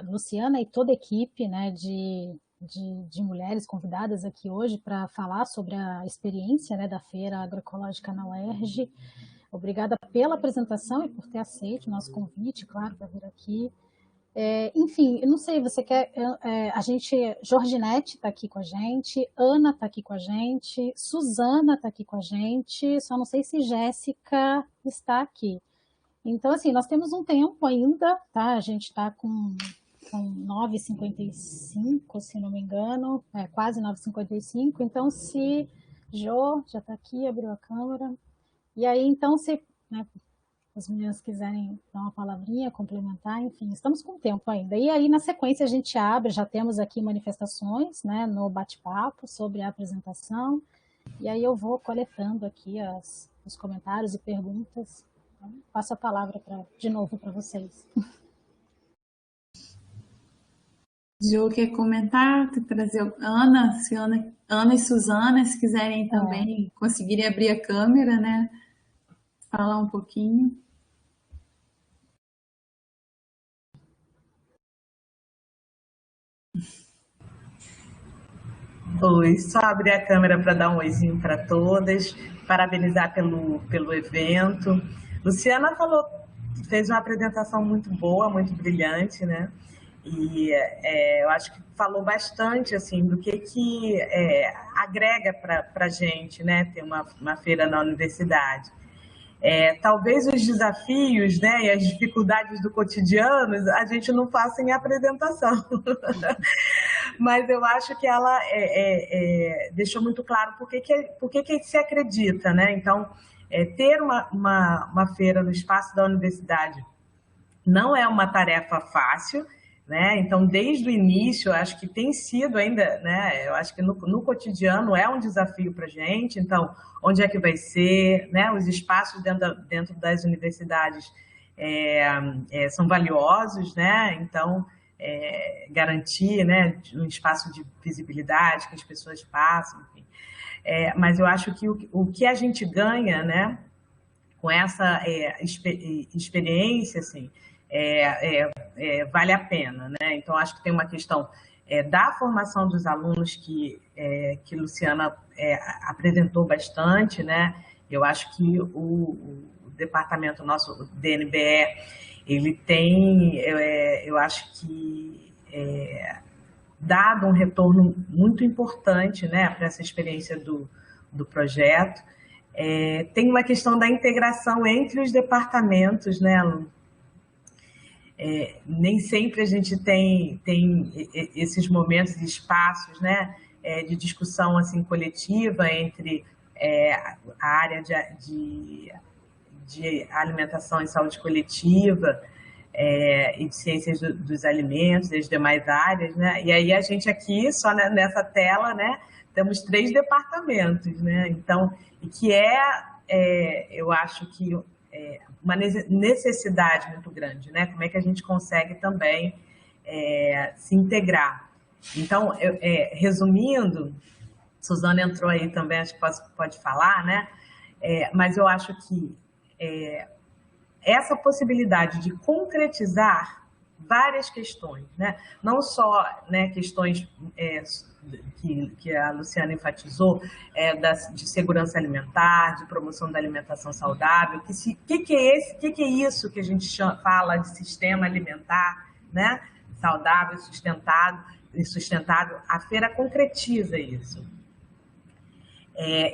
Luciana e toda a equipe, né, de mulheres convidadas aqui hoje para falar sobre a experiência, né, da Feira Agroecológica na UERJ. Obrigada pela apresentação e por ter aceito o nosso convite, claro, para vir aqui. Enfim, eu não sei, você quer... a gente... Jorginete está aqui com a gente, Ana está aqui com a gente, Suzana está aqui com a gente, só não sei se Jéssica está aqui. Então, assim, nós temos um tempo ainda, tá? A gente está com são 9h55, se não me engano, quase 9h55. Então, se Jô já está aqui, abriu a câmera. E aí, então, se, né, as meninas quiserem dar uma palavrinha, complementar, enfim, estamos com tempo ainda. E aí, na sequência, a gente abre, já temos aqui manifestações, né, no bate-papo sobre a apresentação, e aí eu vou coletando aqui os comentários e perguntas. Então, passo a palavra de novo para vocês. Jô quer comentar, trazer Ana, se Ana e Suzana, se quiserem também conseguirem abrir a câmera, né? Falar um pouquinho. Oi, só abrir a câmera para dar um oizinho para todas, parabenizar pelo evento. Luciana fez uma apresentação muito boa, muito brilhante, né? E eu acho que falou bastante assim do que agrega para a gente, né? Ter uma feira na universidade. Talvez os desafios, né, e as dificuldades do cotidiano a gente não faça em apresentação. Mas eu acho que ela deixou muito claro por que se acredita, né? Então, ter uma feira no espaço da universidade não é uma tarefa fácil, né? Então, desde o início, eu acho que tem sido ainda, né? Eu acho que no cotidiano é um desafio para a gente. Então, onde é que vai ser, né? Os espaços dentro das universidades são valiosos, né? Então, garantir, né, um espaço de visibilidade que as pessoas passam, enfim. Mas eu acho que o que a gente ganha, né, com essa experiência, assim, vale a pena, né? Então, acho que tem uma questão da formação dos alunos que Luciana apresentou bastante, né? Eu acho que o departamento nosso, o DNBE, ele tem, eu acho que dado um retorno muito importante, né, para essa experiência do projeto. Tem uma questão da integração entre os departamentos, né, Lu? Nem sempre a gente tem esses momentos e espaços, né, de discussão assim, coletiva entre a área de alimentação e saúde coletiva e de ciências dos alimentos, das demais áreas, né? E aí a gente aqui, só nessa tela, né, temos 3 departamentos, né? Então, e que eu acho que uma necessidade muito grande, né? Como é que a gente consegue também se integrar? Então, resumindo, Suzana entrou aí também, acho que pode falar, né? Mas eu acho que essa possibilidade de concretizar várias questões, né? Não só, né, questões que a Luciana enfatizou, de segurança alimentar, de promoção da alimentação saudável, que é isso que a gente fala de sistema alimentar, né? Saudável, sustentável. A feira concretiza isso.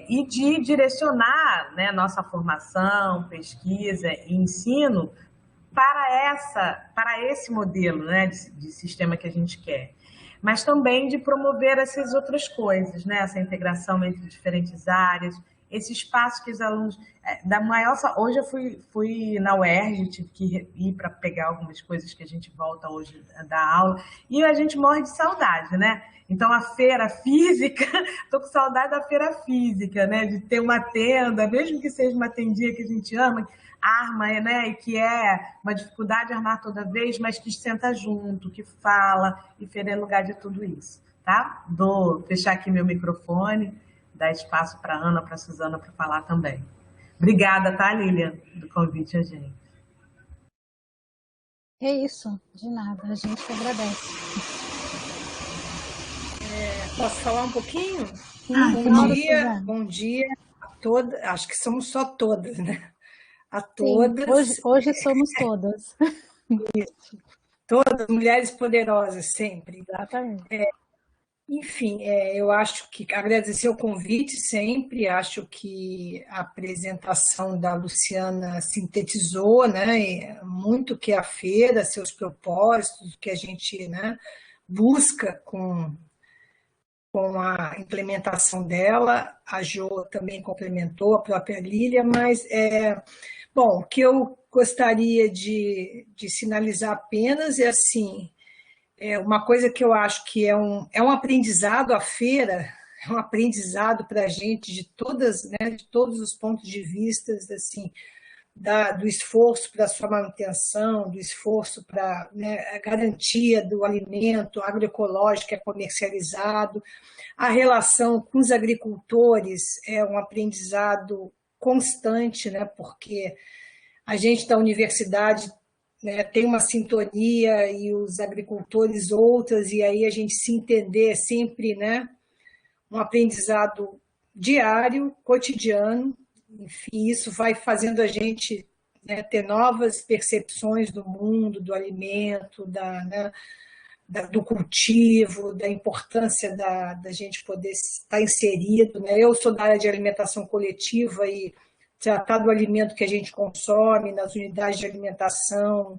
E de direcionar, né, nossa formação, pesquisa e ensino para esse modelo, né, de sistema que a gente quer. Mas também de promover essas outras coisas, né, essa integração entre diferentes áreas, esse espaço que os alunos... Hoje eu fui na UERJ, tive que ir para pegar algumas coisas que a gente volta hoje da aula, e a gente morre de saudade, né? Então, a feira física, estou com saudade da feira física, né? De ter uma tenda, mesmo que seja uma tendinha que a gente arma, né? E que é uma dificuldade armar toda vez, mas que senta junto, que fala, e feira é lugar de tudo isso, tá? Vou fechar aqui meu microfone, dar espaço para a Ana, para a Suzana, para falar também. Obrigada, tá, Lilian, do convite a gente. É isso, de nada, a gente que agradece. Posso falar um pouquinho? Bom dia a todas, acho que somos só todas, né? A todas. Sim, hoje somos todas. Isso. Todas mulheres poderosas, sempre. Exatamente. Enfim, eu acho que agradecer o convite sempre, acho que a apresentação da Luciana sintetizou, né, muito que é a feira, seus propósitos, que a gente, né, busca com a implementação dela. A Jo também complementou, a própria Lília, mas, bom, o que eu gostaria de sinalizar apenas é assim, uma coisa que eu acho que é um aprendizado, a feira é um aprendizado para a gente de todas, né, de todos os pontos de vista, assim, do esforço para a sua manutenção, do esforço para, né, a garantia do alimento agroecológico que é comercializado, a relação com os agricultores é um aprendizado constante, né, porque a gente da universidade, né, tem uma sintonia e os agricultores outras, e aí a gente se entender é sempre, né, um aprendizado diário, cotidiano. Enfim, isso vai fazendo a gente, né, ter novas percepções do mundo, do alimento, né, do cultivo, da importância da gente poder estar inserido, né? Eu sou da área de alimentação coletiva e tratar do alimento que a gente consome nas unidades de alimentação,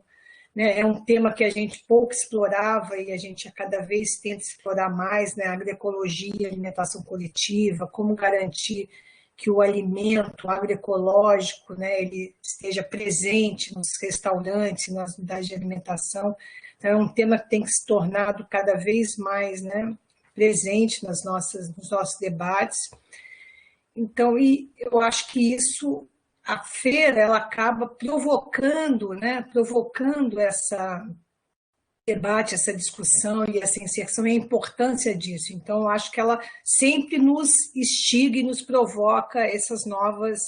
né? É um tema que a gente pouco explorava e a gente cada vez tenta explorar mais, né? Agroecologia, alimentação coletiva, como garantir que o alimento agroecológico, né, ele esteja presente nos restaurantes, nas unidades de alimentação. Então, é um tema que tem que se tornado cada vez mais, né, presente nos nossos debates. Então, e eu acho que isso, a feira, ela acaba provocando, né, provocando essa debate, essa discussão e essa inserção e a importância disso. Então, eu acho que ela sempre nos instiga e nos provoca esses novos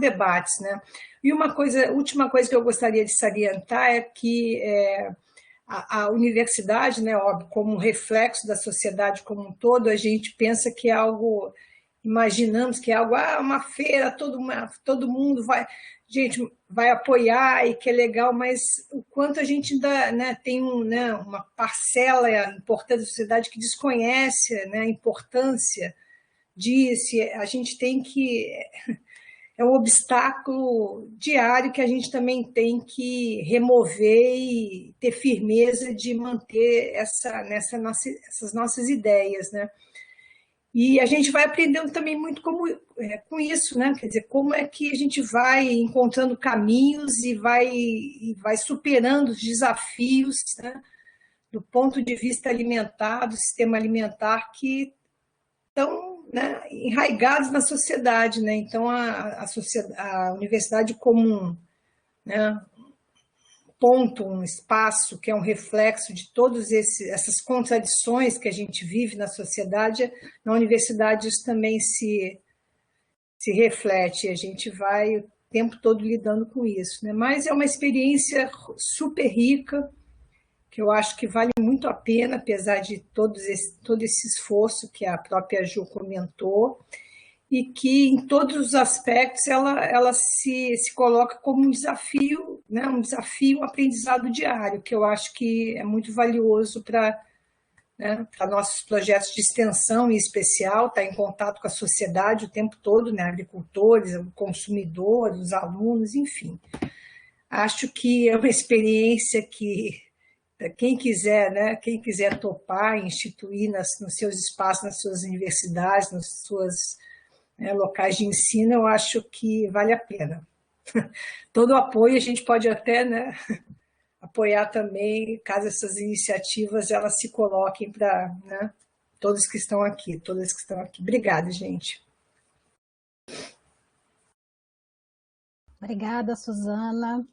debates, né? E última coisa que eu gostaria de salientar é que a universidade, né, óbvio, como um reflexo da sociedade como um todo, a gente pensa que é algo, imaginamos que é algo, uma feira, todo mundo vai apoiar e que é legal, mas o quanto a gente ainda, né, tem né, uma parcela importante da sociedade que desconhece, né, a importância disso. A gente tem que... É um obstáculo diário que a gente também tem que remover e ter firmeza de manter essas nossas ideias, né? E a gente vai aprendendo também muito com isso, né? Quer dizer, como é que a gente vai encontrando caminhos e vai superando os desafios, né? Do ponto de vista alimentar, do sistema alimentar, que estão, né, enraigados na sociedade, né? Então, a universidade como né, ponto, um espaço que é um reflexo de todas essas contradições que a gente vive na sociedade, na universidade isso também se reflete, a gente vai o tempo todo lidando com isso, né? Mas é uma experiência super rica, que eu acho que vale muito a pena, apesar de todo esse esforço que a própria Ju comentou, e que, em todos os aspectos, ela se coloca como um desafio, né? Um aprendizado diário, que eu acho que é muito valioso para, né, para nossos projetos de extensão, em especial, estar em contato com a sociedade o tempo todo, né? Agricultores, consumidores, os alunos, enfim. Acho que é uma experiência que quem quiser, né, quem quiser topar, instituir nos seus espaços, nas suas universidades, nos seus, né, locais de ensino, eu acho que vale a pena. Todo o apoio a gente pode até, né, apoiar também, caso essas iniciativas elas se coloquem para, né, todos que estão aqui, todas que estão aqui. Obrigada, gente. Obrigada, Suzana.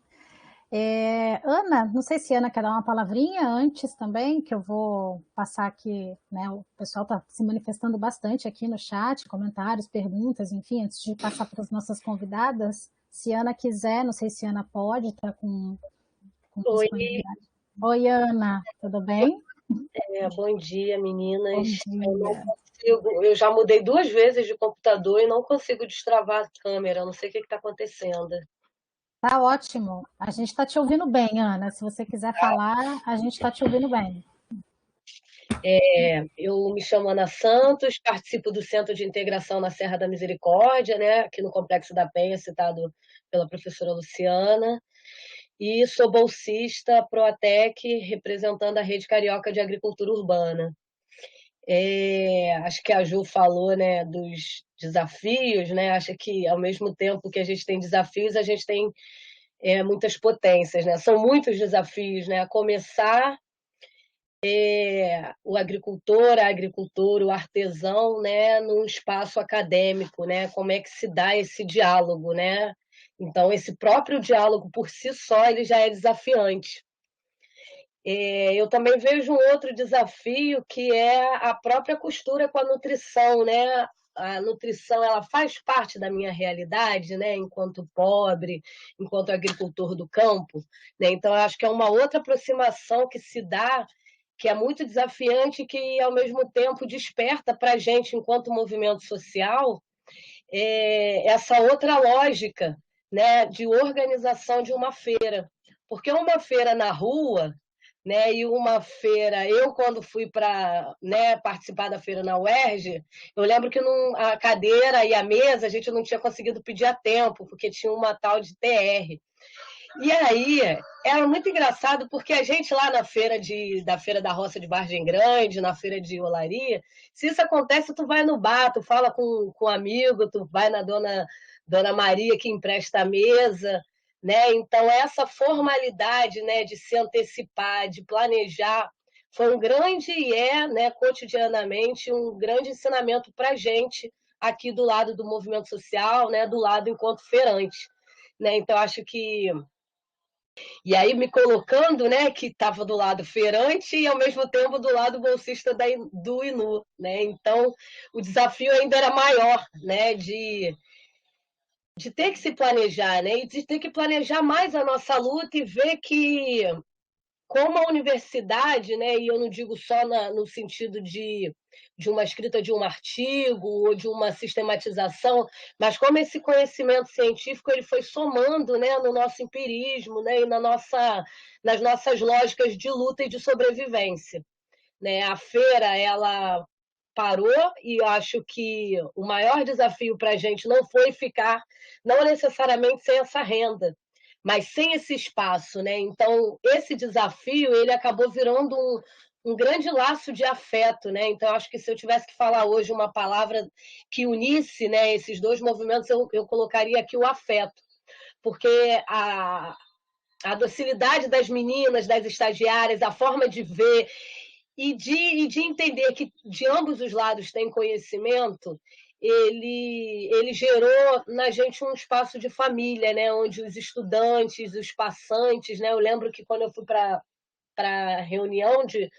Ana, não sei se a Ana quer dar uma palavrinha antes também, que eu vou passar aqui, né? O pessoal está se manifestando bastante aqui no chat, comentários, perguntas, enfim, antes de passar para as nossas convidadas. Se a Ana quiser, não sei se a Ana pode, está com disponibilidade. Oi, Ana, tudo bem? Bom dia, meninas. Bom dia. Eu já mudei 2 vezes de computador e não consigo destravar a câmera, não sei o que está acontecendo. Tá ótimo. A gente está te ouvindo bem, Ana. Se você quiser falar, a gente está te ouvindo bem. Eu me chamo Ana Santos, participo do Centro de Integração na Serra da Misericórdia, né, aqui no Complexo da Penha, citado pela professora Luciana, e sou bolsista Proatec, representando a Rede Carioca de Agricultura Urbana. Acho que a Ju falou, né, dos desafios, né? Acho que ao mesmo tempo que a gente tem desafios, a gente tem muitas potências, né? São muitos desafios, né? A começar o agricultor, a agricultora, o artesão, né, num espaço acadêmico, né? Como é que se dá esse diálogo, né? Então, esse próprio diálogo por si só ele já é desafiante. Eu também vejo um outro desafio que é a própria costura com a nutrição, né? A nutrição ela faz parte da minha realidade, né? Enquanto pobre, enquanto agricultor do campo, né? Então acho que é uma outra aproximação que se dá, que é muito desafiante, que ao mesmo tempo desperta para a gente, enquanto movimento social, essa outra lógica, né? De organização de uma feira, porque uma feira na rua, né? E uma feira, eu quando fui para, né, participar da feira na UERJ, eu lembro que a cadeira e a mesa a gente não tinha conseguido pedir a tempo, porque tinha uma tal de TR. E aí era muito engraçado, porque a gente lá na da Feira da Roça de Vargem Grande, na feira de Olaria, se isso acontece, tu vai no bar, tu fala com um amigo, tu vai na dona Maria que empresta a mesa, né? Então essa formalidade, né, de se antecipar, de planejar, foi um grande né, cotidianamente um grande ensinamento para a gente aqui do lado do movimento social, né, do lado enquanto feirante, né? Então acho que e aí me colocando, né, que estava do lado feirante e ao mesmo tempo do lado bolsista do INU, né? Então o desafio ainda era maior, né, de ter que se planejar, né, e de ter que planejar mais a nossa luta e ver que como a universidade, né, e eu não digo só no sentido de uma escrita de um artigo ou de uma sistematização, mas como esse conhecimento científico ele foi somando, né, no nosso empirismo, né, e nas nossas lógicas de luta e de sobrevivência, né? A feira ela parou e acho que o maior desafio para a gente não foi ficar, não necessariamente sem essa renda, mas sem esse espaço, né? Então esse desafio ele acabou virando um grande laço de afeto, né? Então acho que se eu tivesse que falar hoje uma palavra que unisse, né, esses dois movimentos, eu colocaria aqui o afeto, porque a docilidade das meninas, das estagiárias, a forma de ver e de entender que de ambos os lados tem conhecimento, ele gerou na gente um espaço de família, né? Onde os estudantes, os passantes, né? Eu lembro que quando eu fui para a reunião de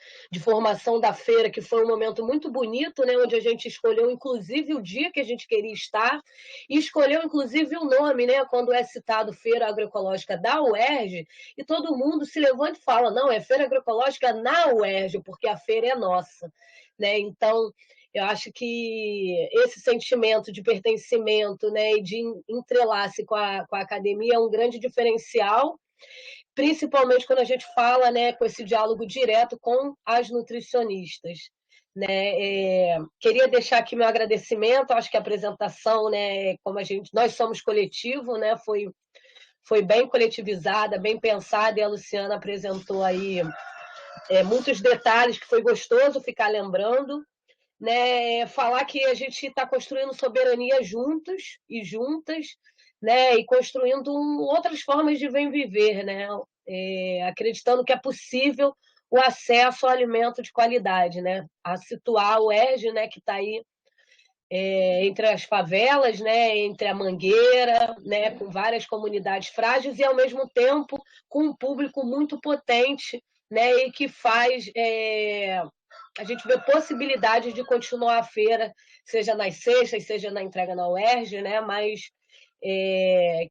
formação da feira, que foi um momento muito bonito, né, onde a gente escolheu, inclusive, o dia que a gente queria estar, e escolheu, inclusive, o nome, né, quando é citado Feira Agroecológica da UERJ, e todo mundo se levanta e fala, não, é Feira Agroecológica na UERJ, porque a feira é nossa. Né? Então, eu acho que esse sentimento de pertencimento, né, e de entrelace com a academia é um grande diferencial, principalmente quando a gente fala, né, com esse diálogo direto com as nutricionistas. Né? Queria deixar aqui meu agradecimento, acho que a apresentação, né, como nós somos coletivo, né, foi bem coletivizada, bem pensada, e a Luciana apresentou aí muitos detalhes que foi gostoso ficar lembrando. Né, falar que a gente está construindo soberania juntos e juntas, né, e construindo outras formas de bem viver, né, acreditando que é possível o acesso ao alimento de qualidade, né, a situar o ERJ, né, que está aí entre as favelas, né, entre a Mangueira, né, com várias comunidades frágeis e ao mesmo tempo com um público muito potente, né, e que faz a gente vê possibilidade de continuar a feira, seja nas sextas, seja na entrega na UERJ, né? Mas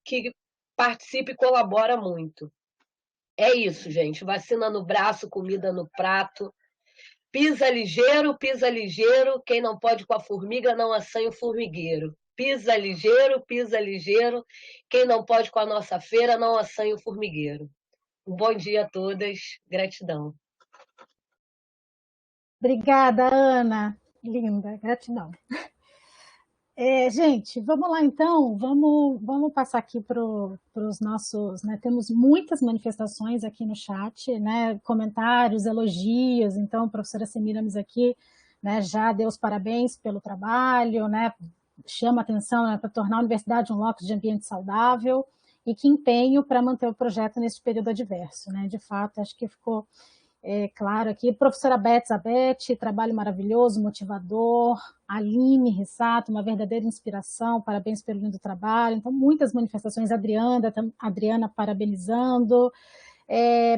que participe e colabora muito. É isso, gente. Vacina no braço, comida no prato. Pisa ligeiro. Quem não pode com a formiga não assanha o formigueiro. Pisa ligeiro. Quem não pode com a nossa feira não assanha o formigueiro. Um bom dia a todas. Gratidão. Obrigada, Ana. Linda, gratidão. Gente, vamos lá então, vamos passar aqui para os nossos, né? Temos muitas manifestações aqui no chat, né? Comentários, elogios. Então, a professora Semiramis aqui, né, já deu os parabéns pelo trabalho, né? Chama atenção, né, para tornar a universidade um locus de ambiente saudável, e que empenho para manter o projeto nesse período adverso, né? De fato, acho que ficou claro aqui. Professora Beth Zabete, trabalho maravilhoso, motivador. Aline Rissato, uma verdadeira inspiração, parabéns pelo lindo trabalho. Então, muitas manifestações. Adriana parabenizando.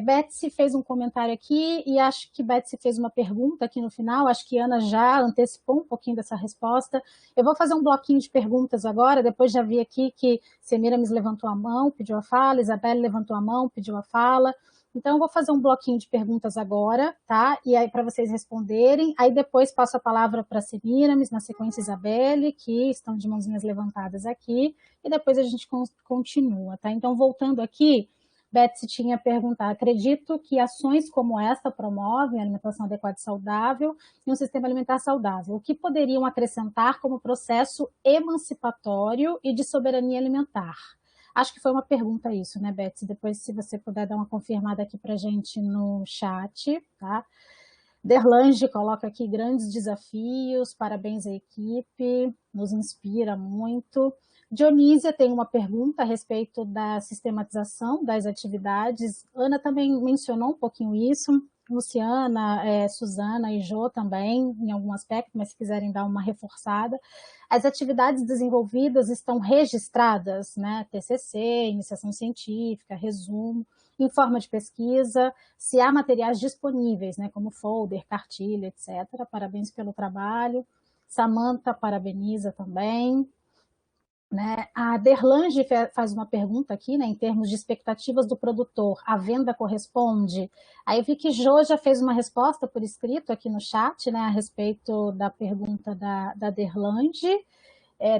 Betsy fez um comentário aqui, e acho que Betsy fez uma pergunta aqui no final, acho que Ana já antecipou um pouquinho dessa resposta. Eu vou fazer um bloquinho de perguntas agora, depois já vi aqui que Semiramis levantou a mão, pediu a fala, Isabelle levantou a mão, pediu a fala. Então, eu vou fazer um bloquinho de perguntas agora, tá? E aí, para vocês responderem. Aí, depois, passo a palavra para a Semiramis, na sequência, Isabelle, que estão de mãozinhas levantadas aqui. E depois a gente continua, tá? Então, voltando aqui, Betsy tinha perguntado: acredito que ações como esta promovem a alimentação adequada e saudável e um sistema alimentar saudável. O que poderiam acrescentar como processo emancipatório e de soberania alimentar? Acho que foi uma pergunta isso, né, Betsy? Depois, se você puder dar uma confirmada aqui para a gente no chat, tá? Derlange coloca aqui grandes desafios, parabéns à equipe, nos inspira muito. Dionísia tem uma pergunta a respeito da sistematização das atividades. Ana também mencionou um pouquinho isso. Luciana, Suzana e Jô também, em algum aspecto, mas se quiserem dar uma reforçada. As atividades desenvolvidas estão registradas, né? TCC, iniciação científica, resumo, em forma de pesquisa, se há materiais disponíveis, né, como folder, cartilha, etc. Parabéns pelo trabalho. Samantha parabeniza também. Né? A Derlange faz uma pergunta aqui, né, em termos de expectativas do produtor, a venda corresponde? Aí eu vi que Jo já fez uma resposta por escrito aqui no chat, né, a respeito da pergunta da Derlange,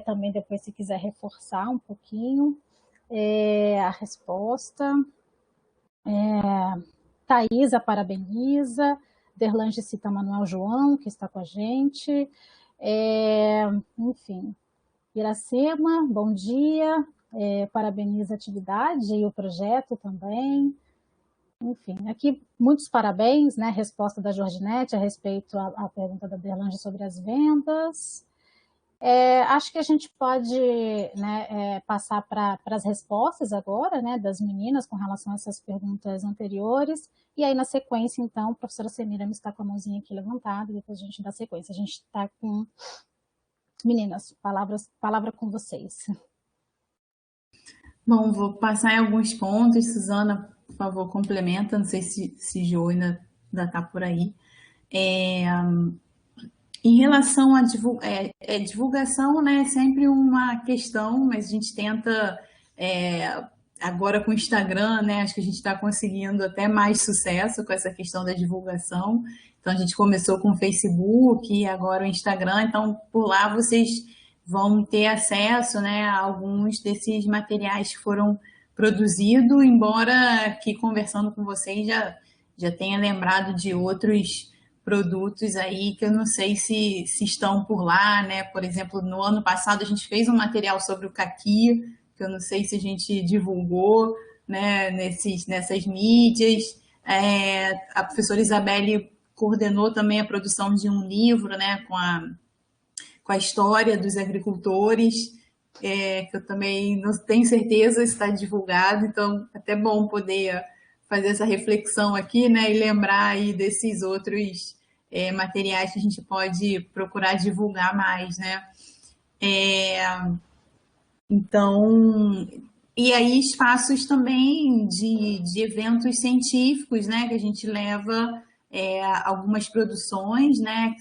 também depois se quiser reforçar um pouquinho a resposta. Thaisa parabeniza, Derlange cita Manuel João, que está com a gente, enfim... Iracema, bom dia, parabeniza a atividade e o projeto também. Enfim, aqui muitos parabéns, né? Resposta da Jorginete a respeito à pergunta da Derlange sobre as vendas. Acho que a gente pode, né, passar para as respostas agora, né, das meninas com relação a essas perguntas anteriores. E aí, na sequência, então, a professora Semiramis está com a mãozinha aqui levantada, e depois a gente dá sequência. A gente está com... Meninas, palavra com vocês. Bom, vou passar em alguns pontos. Suzana, por favor, complementa. Não sei se Jo ainda está por aí. Em relação à divulgação, né, é sempre uma questão, mas a gente tenta, agora com o Instagram, né, acho que a gente está conseguindo até mais sucesso com essa questão da divulgação. Então, a gente começou com o Facebook e agora o Instagram. Então, por lá vocês vão ter acesso, né, a alguns desses materiais que foram produzidos, embora aqui conversando com vocês já tenha lembrado de outros produtos aí que eu não sei se estão por lá, né? Por exemplo, no ano passado a gente fez um material sobre o caqui, que eu não sei se a gente divulgou, né, nessas mídias. A professora Isabelle coordenou também a produção de um livro, né, com a história dos agricultores, que eu também não tenho certeza se está divulgado, então é até bom poder fazer essa reflexão aqui, né, e lembrar aí desses outros materiais que a gente pode procurar divulgar mais, né. Então, e aí espaços também de eventos científicos, né, que a gente leva algumas produções, né,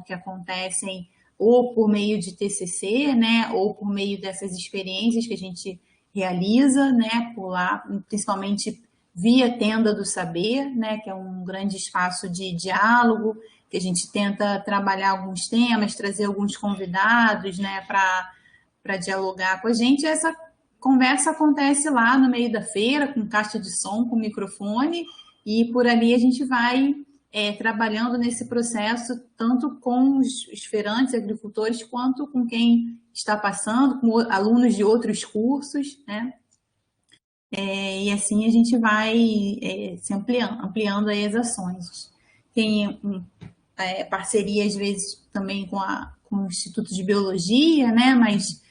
que acontecem ou por meio de TCC, né, ou por meio dessas experiências que a gente realiza, né, por lá, principalmente via Tenda do Saber, né, que é um grande espaço de diálogo, que a gente tenta trabalhar alguns temas, trazer alguns convidados, né, para dialogar com a gente. Essa conversa acontece lá no meio da feira, com caixa de som, com microfone, e por ali a gente vai trabalhando nesse processo, tanto com os feirantes, agricultores, quanto com quem está passando, com alunos de outros cursos, né? E assim a gente vai se ampliando aí as ações. Tem parceria, às vezes, também com o Instituto de Biologia, né? Mas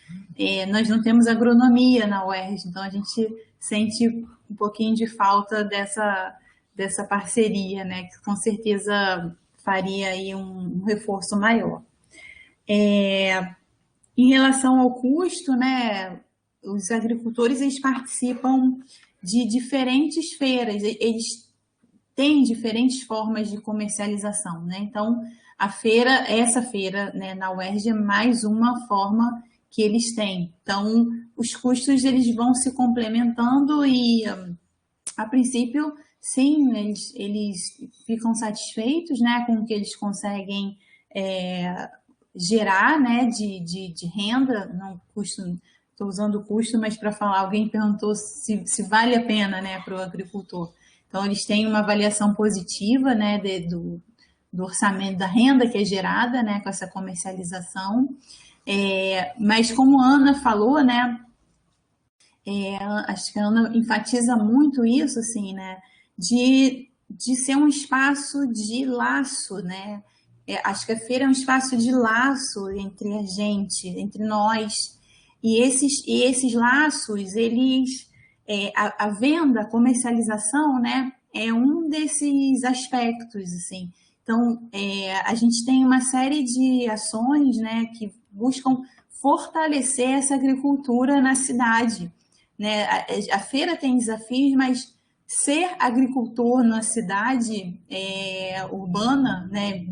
nós não temos agronomia na UERJ, então a gente sente um pouquinho de falta dessa parceria, né? Que com certeza faria aí um reforço maior. Em relação ao custo, né? Os agricultores, eles participam de diferentes feiras, eles têm diferentes formas de comercialização, né? Então, essa feira, né, na UERJ é mais uma forma que eles têm. Então, os custos, eles vão se complementando e, a princípio, sim, eles ficam satisfeitos, né, com o que eles conseguem gerar, né, de renda, não custo. Estou usando o custo, mas para falar, alguém perguntou se vale a pena, né, para o agricultor. Então, eles têm uma avaliação positiva, né, do orçamento da renda que é gerada, né, com essa comercialização. Mas como a Ana falou, né, acho que a Ana enfatiza muito isso, assim, né, de ser um espaço de laço, né. Acho que a feira é um espaço de laço entre a gente, entre nós. E esses laços, eles, a venda, a comercialização, né, é um desses aspectos, assim. Então, a gente tem uma série de ações, né, que buscam fortalecer essa agricultura na cidade, né? A feira tem desafios, mas ser agricultor na cidade urbana, né,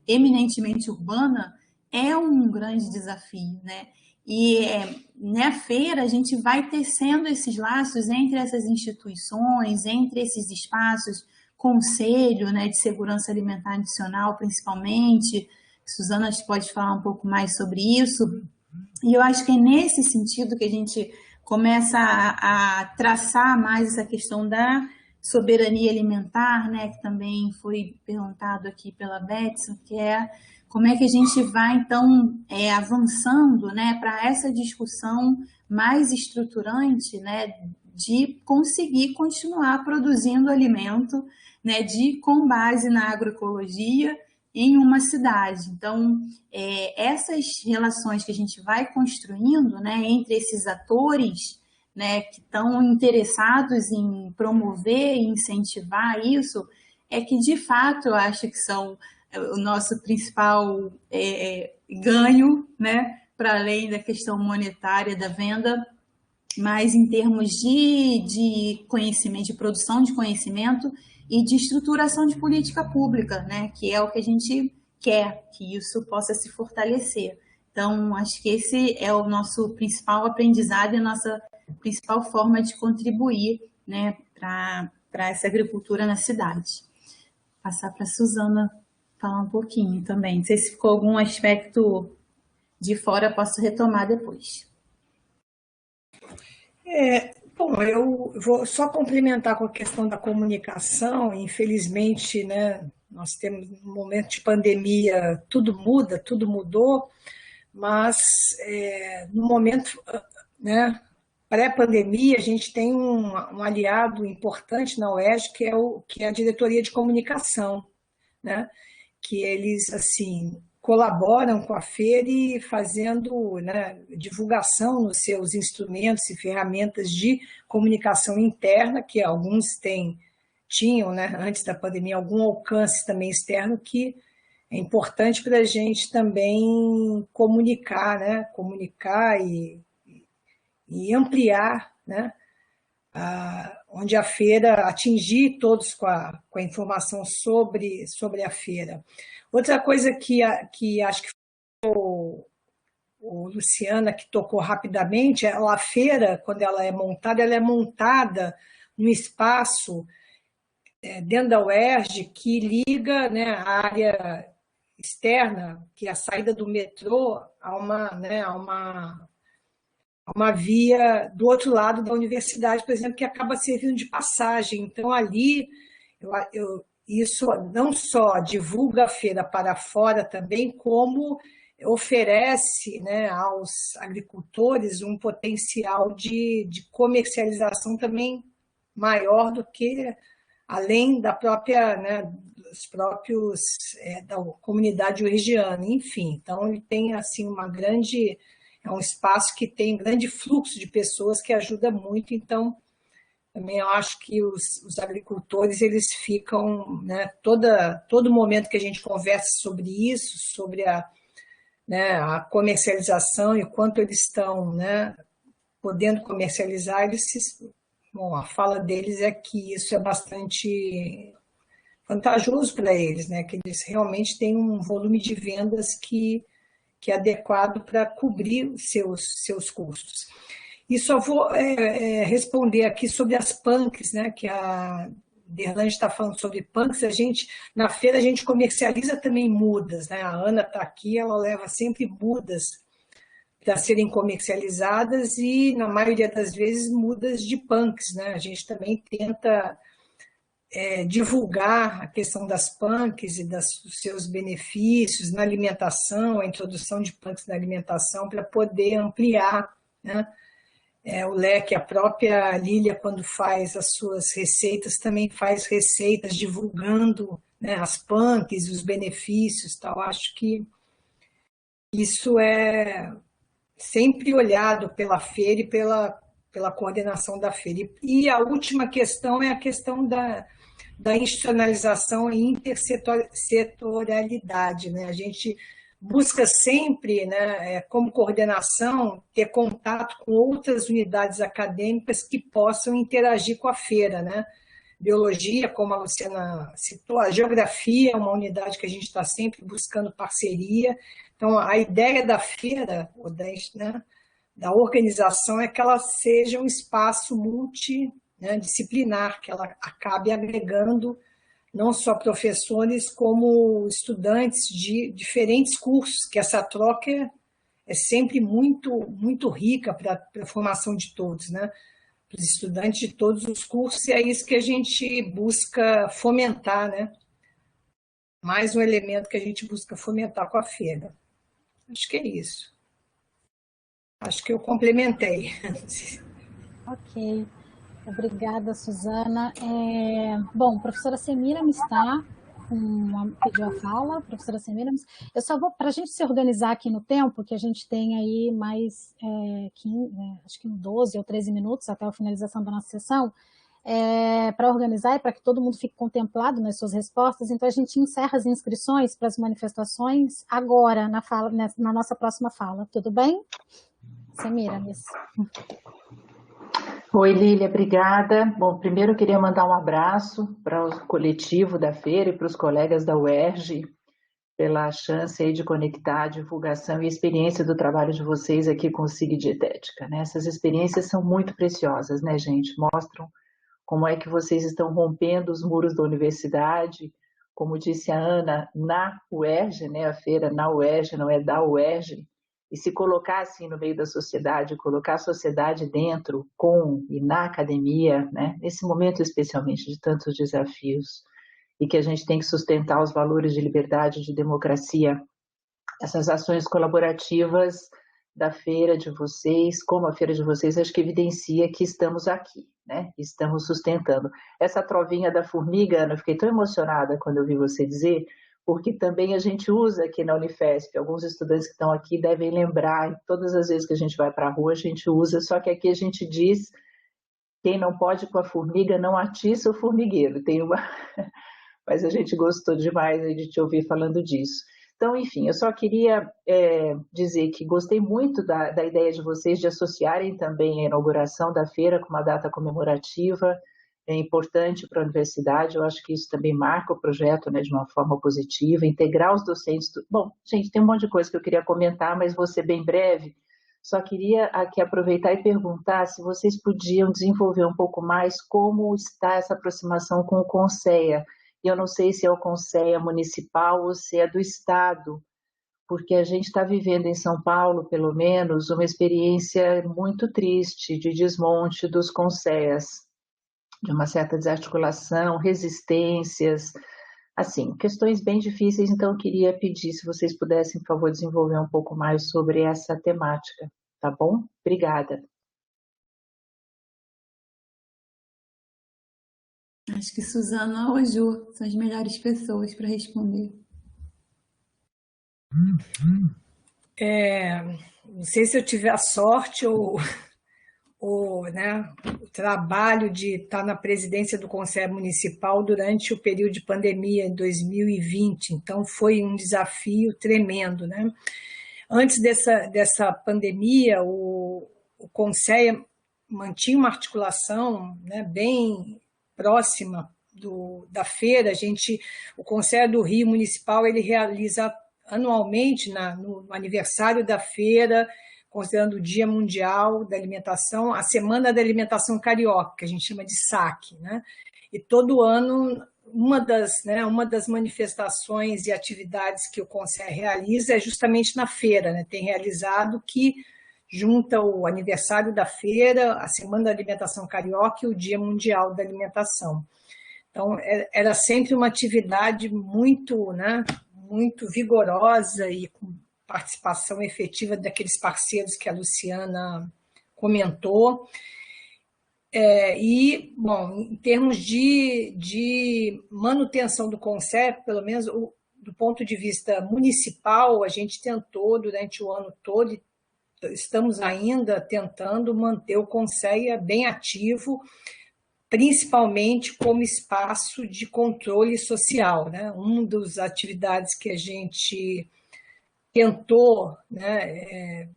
eminentemente urbana, é um grande desafio, né? E na feira a gente vai tecendo esses laços entre essas instituições, entre esses espaços, conselho, né, de segurança alimentar nacional, principalmente. Suzana pode falar um pouco mais sobre isso. E eu acho que é nesse sentido que a gente começa a traçar mais essa questão da soberania alimentar, né, que também foi perguntado aqui pela Betson, que é como é que a gente vai, então, avançando, né, para essa discussão mais estruturante, né, de conseguir continuar produzindo alimento, né, com base na agroecologia em uma cidade. Então, essas relações que a gente vai construindo, né, entre esses atores, né, que estão interessados em promover e incentivar isso, é que, de fato, eu acho que são o nosso principal ganho, né, para além da questão monetária da venda, mas em termos de conhecimento, de produção de conhecimento e de estruturação de política pública, né, que é o que a gente quer, que isso possa se fortalecer. Então, acho que esse é o nosso principal aprendizado e a nossa principal forma de contribuir, né, para essa agricultura na cidade. Passar para a Suzana falar um pouquinho também. Não sei se ficou algum aspecto de fora, posso retomar depois. Bom, eu vou só complementar com a questão da comunicação. Infelizmente, né, nós temos um momento de pandemia, tudo muda, tudo mudou, mas no momento, né, pré-pandemia, a gente tem um aliado importante na UERJ, que é a diretoria de comunicação, né, que eles, assim, colaboram com a feira e fazendo, né, divulgação nos seus instrumentos e ferramentas de comunicação interna, que alguns tinham, né, antes da pandemia, algum alcance também externo, que é importante para a gente também comunicar, né, e ampliar, né, onde a feira, atingir todos com a informação sobre a feira. Outra coisa que acho que foi o Luciana que tocou rapidamente, a feira, quando ela é montada num espaço dentro da UERJ que liga, né, a área externa, que é a saída do metrô, a uma via do outro lado da universidade, por exemplo, que acaba servindo de passagem. Então, ali, isso não só divulga a feira para fora também, como oferece, né, aos agricultores um potencial de comercialização também maior do que além da própria, né, dos próprios da comunidade uergiana, enfim. Então ele tem assim é um espaço que tem um grande fluxo de pessoas que ajuda muito. Então também eu acho que os agricultores eles ficam, né, todo momento que a gente conversa sobre isso, sobre né, a comercialização e quanto eles estão, né, podendo comercializar, bom, a fala deles é que isso é bastante vantajoso para eles, né, que eles realmente têm um volume de vendas que é adequado para cobrir os seus custos. E só vou responder aqui sobre as punks, né, que a Derlange está falando sobre punks. Na feira a gente comercializa também mudas, né? A Ana está aqui, ela leva sempre mudas para serem comercializadas e, na maioria das vezes, mudas de punks, né? A gente também tenta divulgar a questão das punks e dos seus benefícios na alimentação, a introdução de punks na alimentação, para poder ampliar, né, o leque. A própria Lília, quando faz as suas receitas, também faz receitas divulgando, né, as punks, os benefícios, tal. Acho que isso é sempre olhado pela feira e pela coordenação da feira. E a última questão é a questão da institucionalização e intersetorialidade, né? A gente busca sempre, né, como coordenação, ter contato com outras unidades acadêmicas que possam interagir com a feira, né? Biologia, como a Luciana citou, a geografia é uma unidade que a gente está sempre buscando parceria. Então, a ideia da feira, né, da organização, é que ela seja um espaço multidisciplinar, que ela acabe agregando não só professores, como estudantes de diferentes cursos, que essa troca é sempre muito, muito rica para a formação de todos, né? Para os estudantes de todos os cursos, e é isso que a gente busca fomentar, né? Mais um elemento que a gente busca fomentar com a feira. Acho que é isso. Acho que eu complementei. Ok. Obrigada, Suzana. Bom, a professora Semiramis pediu a fala, professora Semiramis. Eu só vou, para a gente se organizar aqui no tempo, que a gente tem aí mais 15, acho que 12 ou 13 minutos até a finalização da nossa sessão, para organizar e para que todo mundo fique contemplado nas suas respostas. Então, a gente encerra as inscrições para as manifestações agora, na nossa próxima fala. Tudo bem? Semiramis. Oi, Lília, obrigada. Bom, primeiro eu queria mandar um abraço para o coletivo da feira e para os colegas da UERJ pela chance aí de conectar a divulgação e a experiência do trabalho de vocês aqui com o SIG Dietética, né? Essas experiências são muito preciosas, né, gente? Mostram como é que vocês estão rompendo os muros da universidade, como disse a Ana, na UERJ, né? A feira na UERJ, não é da UERJ. E se colocar assim no meio da sociedade, colocar a sociedade dentro, com e na academia, né? Nesse momento especialmente de tantos desafios, e que a gente tem que sustentar os valores de liberdade, de democracia, essas ações colaborativas da feira de vocês, como a feira de vocês, acho que evidencia que estamos aqui, né? Estamos sustentando. Essa trovinha da formiga, Ana, eu fiquei tão emocionada quando eu vi você dizer, porque também a gente usa aqui na Unifesp, alguns estudantes que estão aqui devem lembrar, todas as vezes que a gente vai para a rua a gente usa, só que aqui a gente diz, quem não pode com a formiga não atiça o formigueiro, tem uma... mas a gente gostou demais de te ouvir falando disso. Então, enfim, eu só queria dizer que gostei muito da ideia de vocês de associarem também a inauguração da feira com uma data comemorativa, é importante para a universidade, eu acho que isso também marca o projeto, né, de uma forma positiva, integrar os docentes. Bom, gente, tem um monte de coisa que eu queria comentar, mas vou ser bem breve. Só queria aqui aproveitar e perguntar se vocês podiam desenvolver um pouco mais como está essa aproximação com o Conceea. E eu não sei se é o Conceea municipal ou se é do Estado, porque a gente está vivendo em São Paulo, pelo menos, uma experiência muito triste de desmonte dos Conceas, de uma certa desarticulação, resistências, Assim, questões bem difíceis, então eu queria pedir se vocês pudessem, por favor, desenvolver um pouco mais sobre essa temática, tá bom? Obrigada. Acho que Suzana ou Ju são as melhores pessoas para responder. Não sei se eu tive a sorte ou né, o trabalho de estar na presidência do Conselho Municipal durante o período de pandemia em 2020, então foi um desafio tremendo, né? Antes dessa pandemia, o Conselho mantinha uma articulação, né, bem próxima da feira. O Conselho do Rio Municipal ele realiza anualmente, no aniversário da feira, considerando o Dia Mundial da Alimentação, a Semana da Alimentação Carioca, que a gente chama de SAC, né? E todo ano, uma das manifestações e atividades que o Conselho realiza é justamente na feira, né? Tem realizado que junta o aniversário da feira, a Semana da Alimentação Carioca e o Dia Mundial da Alimentação. Então, era sempre uma atividade muito, né, muito vigorosa e com participação efetiva daqueles parceiros que a Luciana comentou. Bom, em termos de manutenção do Conselho, pelo menos do ponto de vista municipal, a gente tentou durante o ano todo, e estamos ainda tentando manter o Conselho bem ativo, principalmente como espaço de controle social, né? Uma das atividades que a gente tentou, né,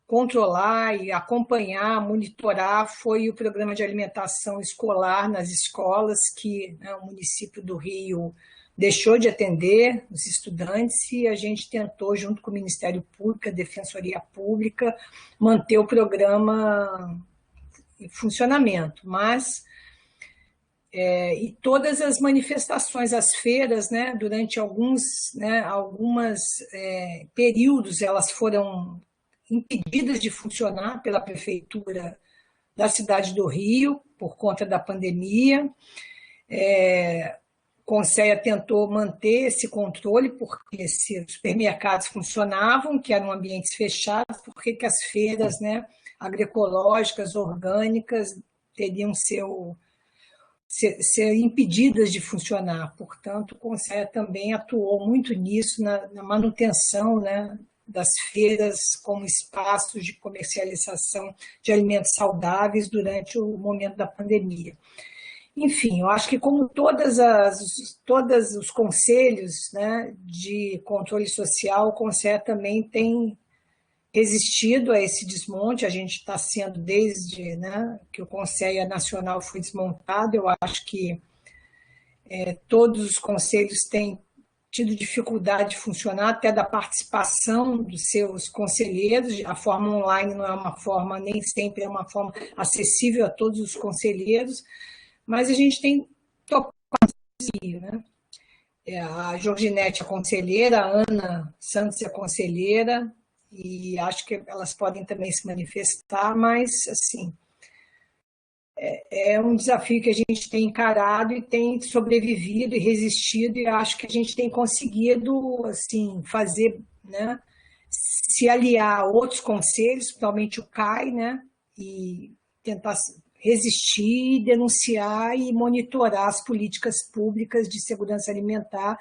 controlar e acompanhar, monitorar, foi o programa de alimentação escolar nas escolas, que, né, o município do Rio deixou de atender os estudantes, e a gente tentou, junto com o Ministério Público, a Defensoria Pública, manter o programa em funcionamento, mas e todas as manifestações, as feiras, né, durante alguns períodos, elas foram impedidas de funcionar pela Prefeitura da cidade do Rio, por conta da pandemia. O Conselho tentou manter esse controle, porque se os supermercados funcionavam, que eram ambientes fechados, por que as feiras, né, agroecológicas, orgânicas, teriam ser impedidas de funcionar? Portanto, o Conselho também atuou muito nisso, na manutenção, né, das feiras como espaços de comercialização de alimentos saudáveis durante o momento da pandemia. Enfim, eu acho que como todos os conselhos, né, de controle social, o Conselho também tem resistido a esse desmonte. A gente está sendo, desde, né, que o Conselho Nacional foi desmontado, eu acho que todos os conselhos têm tido dificuldade de funcionar, até da participação dos seus conselheiros. A forma online não é uma forma, nem sempre é uma forma acessível a todos os conselheiros, mas a gente tem tocado, né? A Georginete é conselheira, a Ana Santos é conselheira, e acho que elas podem também se manifestar, mas, assim, é um desafio que a gente tem encarado e tem sobrevivido e resistido, e acho que a gente tem conseguido, assim, fazer, né, se aliar a outros conselhos, principalmente o CAI, né, e tentar resistir, denunciar e monitorar as políticas públicas de segurança alimentar,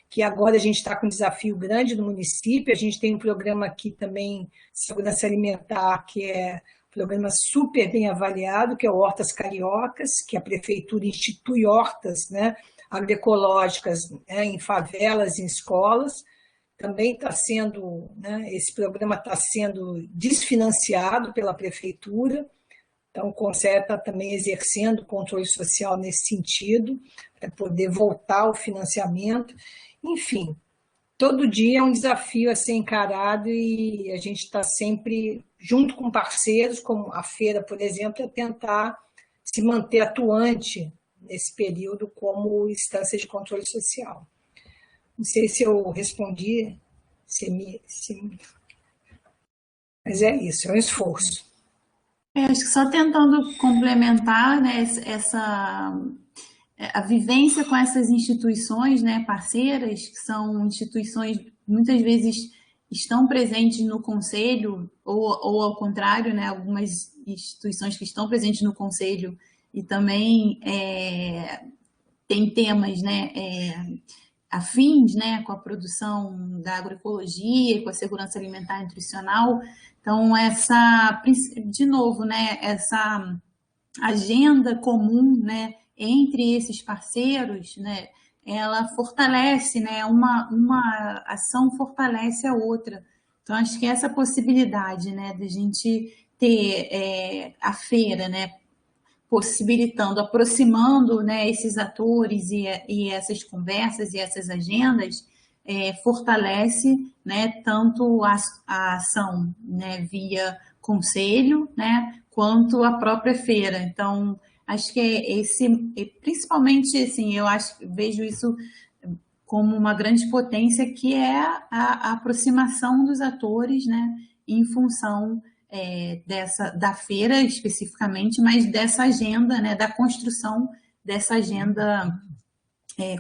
que agora a gente está com um desafio grande no município. A gente tem um programa aqui também, segurança alimentar, que é um programa super bem avaliado, que é o Hortas Cariocas, que a prefeitura institui hortas, né, agroecológicas, né, em favelas, em escolas. Também está sendo, né, esse programa está sendo desfinanciado pela prefeitura, então o Conselho está também exercendo controle social nesse sentido, para poder voltar ao financiamento. Enfim, todo dia é um desafio a ser encarado, e a gente está sempre junto com parceiros, como a feira, por exemplo, a tentar se manter atuante nesse período como instância de controle social. Não sei se eu respondi, mas é isso, é um esforço. Acho que só tentando complementar, né, a vivência com essas instituições, né, parceiras, que são instituições muitas vezes estão presentes no conselho, ou ao contrário, né, algumas instituições que estão presentes no conselho e também tem temas, né, afins, né, com a produção da agroecologia, com a segurança alimentar e nutricional. Então, de novo, né, essa agenda comum, né, entre esses parceiros, né, ela fortalece, né, uma ação fortalece a outra. Então, acho que essa possibilidade, né, de a gente ter a feira, né, possibilitando, aproximando, né, esses atores e essas conversas e essas agendas, fortalece, né, tanto a ação, né, via conselho, né, quanto a própria feira. Então, acho que principalmente, assim, vejo isso como uma grande potência, que é a aproximação dos atores, né, em função da feira especificamente, mas dessa agenda, né, da construção dessa agenda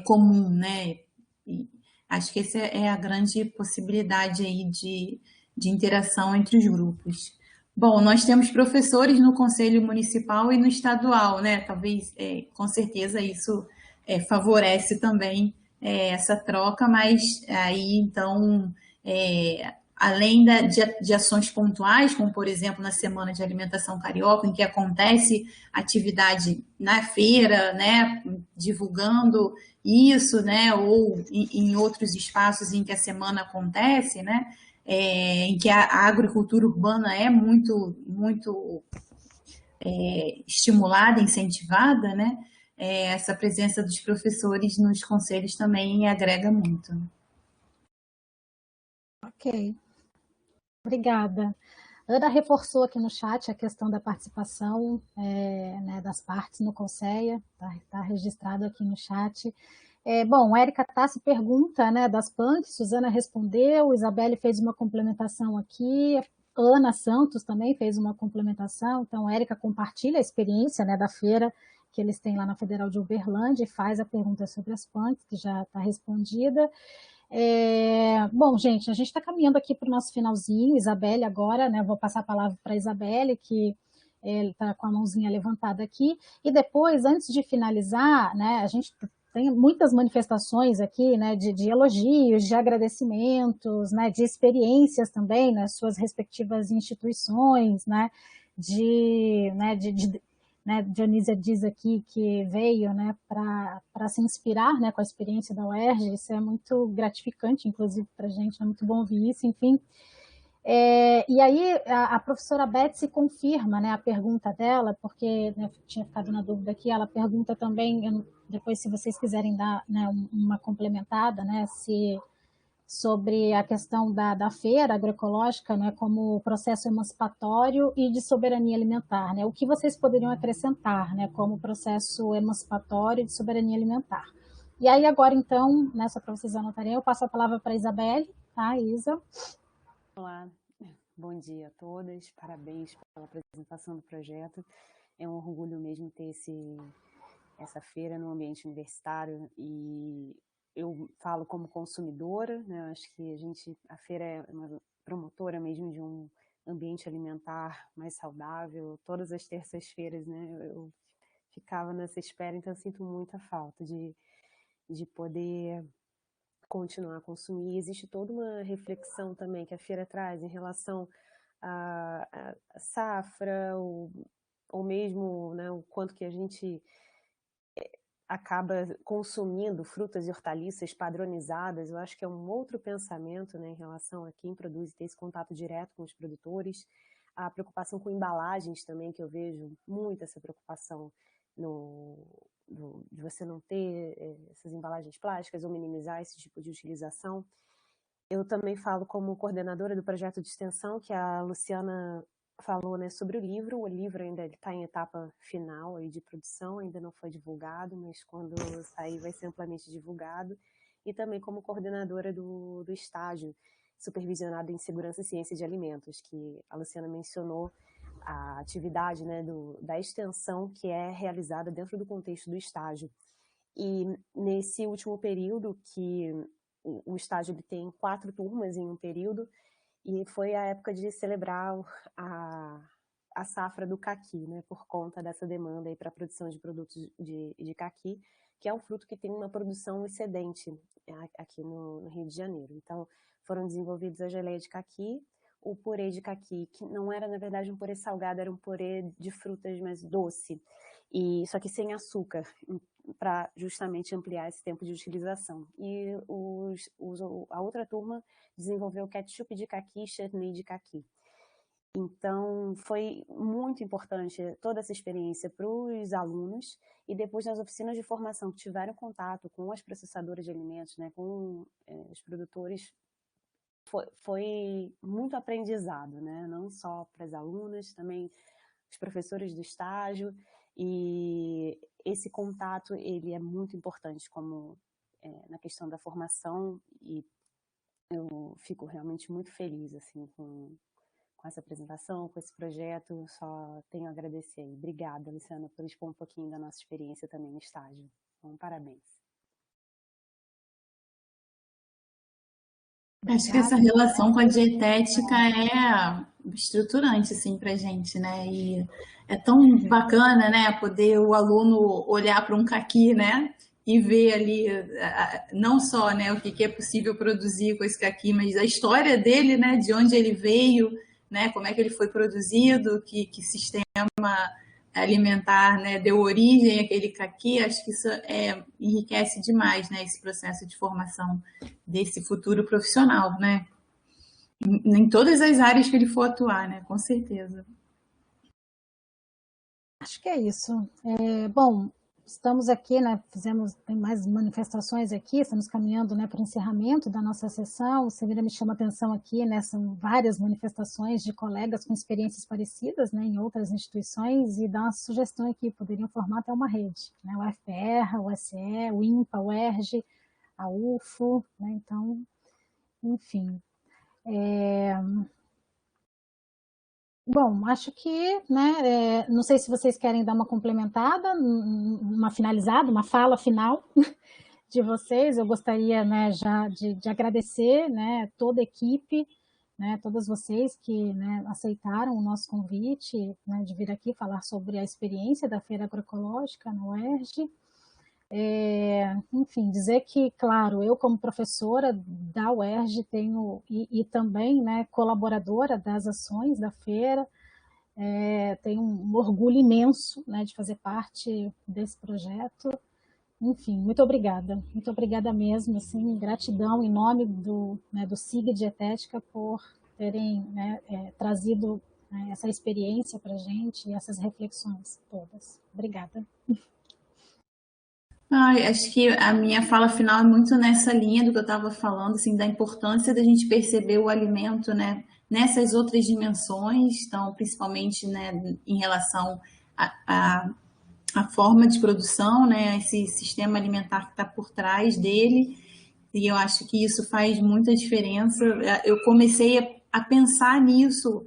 comum, né? E acho que essa é a grande possibilidade aí de interação entre os grupos. Bom, nós temos professores no Conselho Municipal e no estadual, né? Talvez, com certeza, isso favorece também essa troca, mas aí, então, além de ações pontuais, como, por exemplo, na Semana de Alimentação Carioca, em que acontece atividade na feira, né, divulgando isso, né, ou em outros espaços em que a semana acontece, né, em que a agricultura urbana é muito, muito estimulada, incentivada, né, essa presença dos professores nos conselhos também agrega muito. Ok, obrigada. Ana reforçou aqui no chat a questão da participação né, das partes no Conselho, está registrado aqui no chat. Bom, Érica Tassi pergunta, né, das PANCs, Suzana respondeu, Isabelle fez uma complementação aqui, Ana Santos também fez uma complementação, então Érica compartilha a experiência, né, da feira que eles têm lá na Federal de Uberlândia e faz a pergunta sobre as PANCs, que já está respondida. Bom, gente, a gente está caminhando aqui para o nosso finalzinho, Isabelle agora, né, vou passar a palavra para a Isabelle, que ele está com a mãozinha levantada aqui, e depois, antes de finalizar, né, a gente tem muitas manifestações aqui, né, de elogios, de agradecimentos, né, de experiências também nas suas respectivas instituições, né, né, Dionísia diz aqui que veio, né, para se inspirar, né, com a experiência da UERJ, isso é muito gratificante, inclusive, para a gente, é muito bom ouvir isso, enfim. E aí a professora Betsy confirma, né, a pergunta dela, porque, né, tinha ficado na dúvida aqui, ela pergunta também, depois se vocês quiserem dar, né, uma complementada, né, sobre a questão da feira agroecológica, né, como processo emancipatório e de soberania alimentar, né, o que vocês poderiam acrescentar, né, como processo emancipatório e de soberania alimentar. E aí agora, então, nessa para vocês anotarem, eu passo a palavra para a Isabelle, tá, Isa? Olá, bom dia a todas, parabéns pela apresentação do projeto, é um orgulho mesmo ter essa feira no ambiente universitário, e eu falo como consumidora, né? Acho que a feira é uma promotora mesmo de um ambiente alimentar mais saudável. Todas as terças-feiras, né, eu ficava nessa espera, então eu sinto muita falta de poder continuar a consumir. Existe toda uma reflexão também que a feira traz em relação à safra, ou mesmo, né, o quanto que a gente acaba consumindo frutas e hortaliças padronizadas. Eu acho que é um outro pensamento, né, em relação a quem produz e ter esse contato direto com os produtores. A preocupação com embalagens também, que eu vejo muito essa preocupação de você não ter essas embalagens plásticas ou minimizar esse tipo de utilização. Eu também falo como coordenadora do projeto de extensão, que a Luciana falou, né, sobre o livro. O livro ainda está em etapa final aí de produção, ainda não foi divulgado, mas quando sair vai ser amplamente divulgado. E também como coordenadora do estágio supervisionado em segurança e ciência de alimentos, que a Luciana mencionou, a atividade, né, da extensão que é realizada dentro do contexto do estágio. E nesse último período, que o estágio ele tem 4 turmas em um período, e foi a época de celebrar a safra do caqui, né, por conta dessa demanda para a produção de produtos de caqui, que é um fruto que tem uma produção excedente aqui no Rio de Janeiro. Então, foram desenvolvidos a geleia de caqui, o purê de caqui, que não era, na verdade, um purê salgado, era um purê de frutas, mas doce, só que sem açúcar, para justamente ampliar esse tempo de utilização. E a outra turma desenvolveu ketchup de caqui e chutney de caqui. Então, foi muito importante toda essa experiência para os alunos, e depois nas oficinas de formação que tiveram contato com as processadoras de alimentos, né, com os produtores, foi muito aprendizado, né, não só para as alunas, também os professores do estágio, e esse contato ele é muito importante como na questão da formação, e eu fico realmente muito feliz assim, com essa apresentação, com esse projeto, só tenho a agradecer. Obrigada, Luciana, por expor um pouquinho da nossa experiência também no estágio. Então, parabéns. Acho que essa relação com a dietética é estruturante, assim, pra gente, né? E é tão bacana, né, poder o aluno olhar para um caqui, né, e ver ali não só, né, o que é possível produzir com esse caqui, mas a história dele, né, de onde ele veio, né, como é que ele foi produzido, que sistema alimentar, né, deu origem àquele caqui. Acho que isso enriquece demais, né, esse processo de formação desse futuro profissional, né, em todas as áreas que ele for atuar, né, com certeza. Acho que é isso. Bom, estamos aqui, né, tem mais manifestações aqui, estamos caminhando, né, para o encerramento da nossa sessão. O Celina me chama a atenção aqui, né, são várias manifestações de colegas com experiências parecidas, né, em outras instituições, e dá uma sugestão aqui, poderiam formar até uma rede, né, o UFPR, o USE, o INPA, o ERJ, a UFO, né, então, enfim. Bom, acho que, né, não sei se vocês querem dar uma complementada, uma finalizada, uma fala final de vocês. Eu gostaria, né, já de agradecer, né, toda a equipe, né, todas vocês que, né, aceitaram o nosso convite, né, de vir aqui falar sobre a experiência da Feira Agroecológica no UERJ. Enfim, dizer que, claro, eu como professora da UERJ tenho, e também, né, colaboradora das ações da feira, tenho um orgulho imenso, né, de fazer parte desse projeto. Enfim, muito obrigada mesmo, assim, gratidão em nome do SIG Dietética por terem, né, trazido, né, essa experiência para a gente e essas reflexões todas. Obrigada. Acho que a minha fala final é muito nessa linha do que eu estava falando, assim, da importância da gente perceber o alimento, né, nessas outras dimensões, então, principalmente, né, em relação à forma de produção, né, esse sistema alimentar que está por trás dele, e eu acho que isso faz muita diferença. Eu comecei a pensar nisso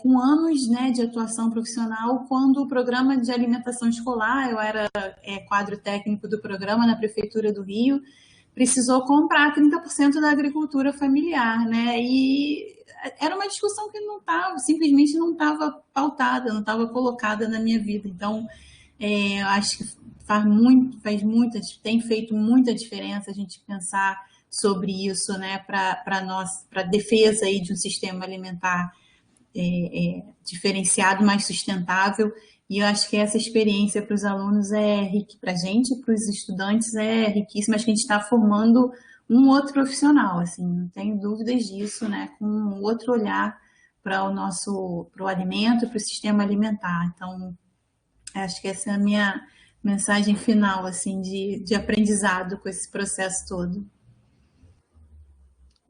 com anos, né, de atuação profissional, quando o programa de alimentação escolar, eu era quadro técnico do programa na Prefeitura do Rio, precisou comprar 30% da agricultura familiar, né, e era uma discussão que simplesmente não estava pautada, não estava colocada na minha vida. Então, eu acho que tem feito muita diferença a gente pensar sobre isso, né, para a defesa aí de um sistema alimentar diferenciado, mais sustentável. E eu acho que essa experiência para os alunos para a gente, para os estudantes, é riquíssima. Acho que a gente está formando um outro profissional, assim, não tenho dúvidas disso, né? Com um outro olhar para o alimento, para o sistema alimentar. Então, acho que essa é a minha mensagem final, assim, de aprendizado com esse processo todo.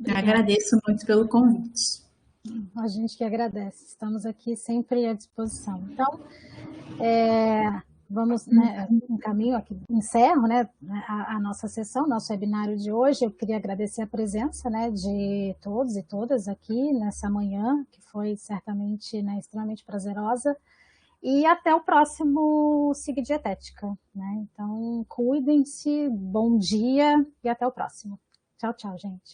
Agradeço muito pelo convite. A gente que agradece, estamos aqui sempre à disposição. Então, vamos, né, um caminho aqui, encerro, né, a nossa sessão, nosso webinário de hoje. Eu queria agradecer a presença, né, de todos e todas aqui nessa manhã, que foi certamente, né, extremamente prazerosa, e até o próximo SIG Dietética, né? Então, Então, cuidem-se, bom dia e até o próximo. Tchau, tchau, gente.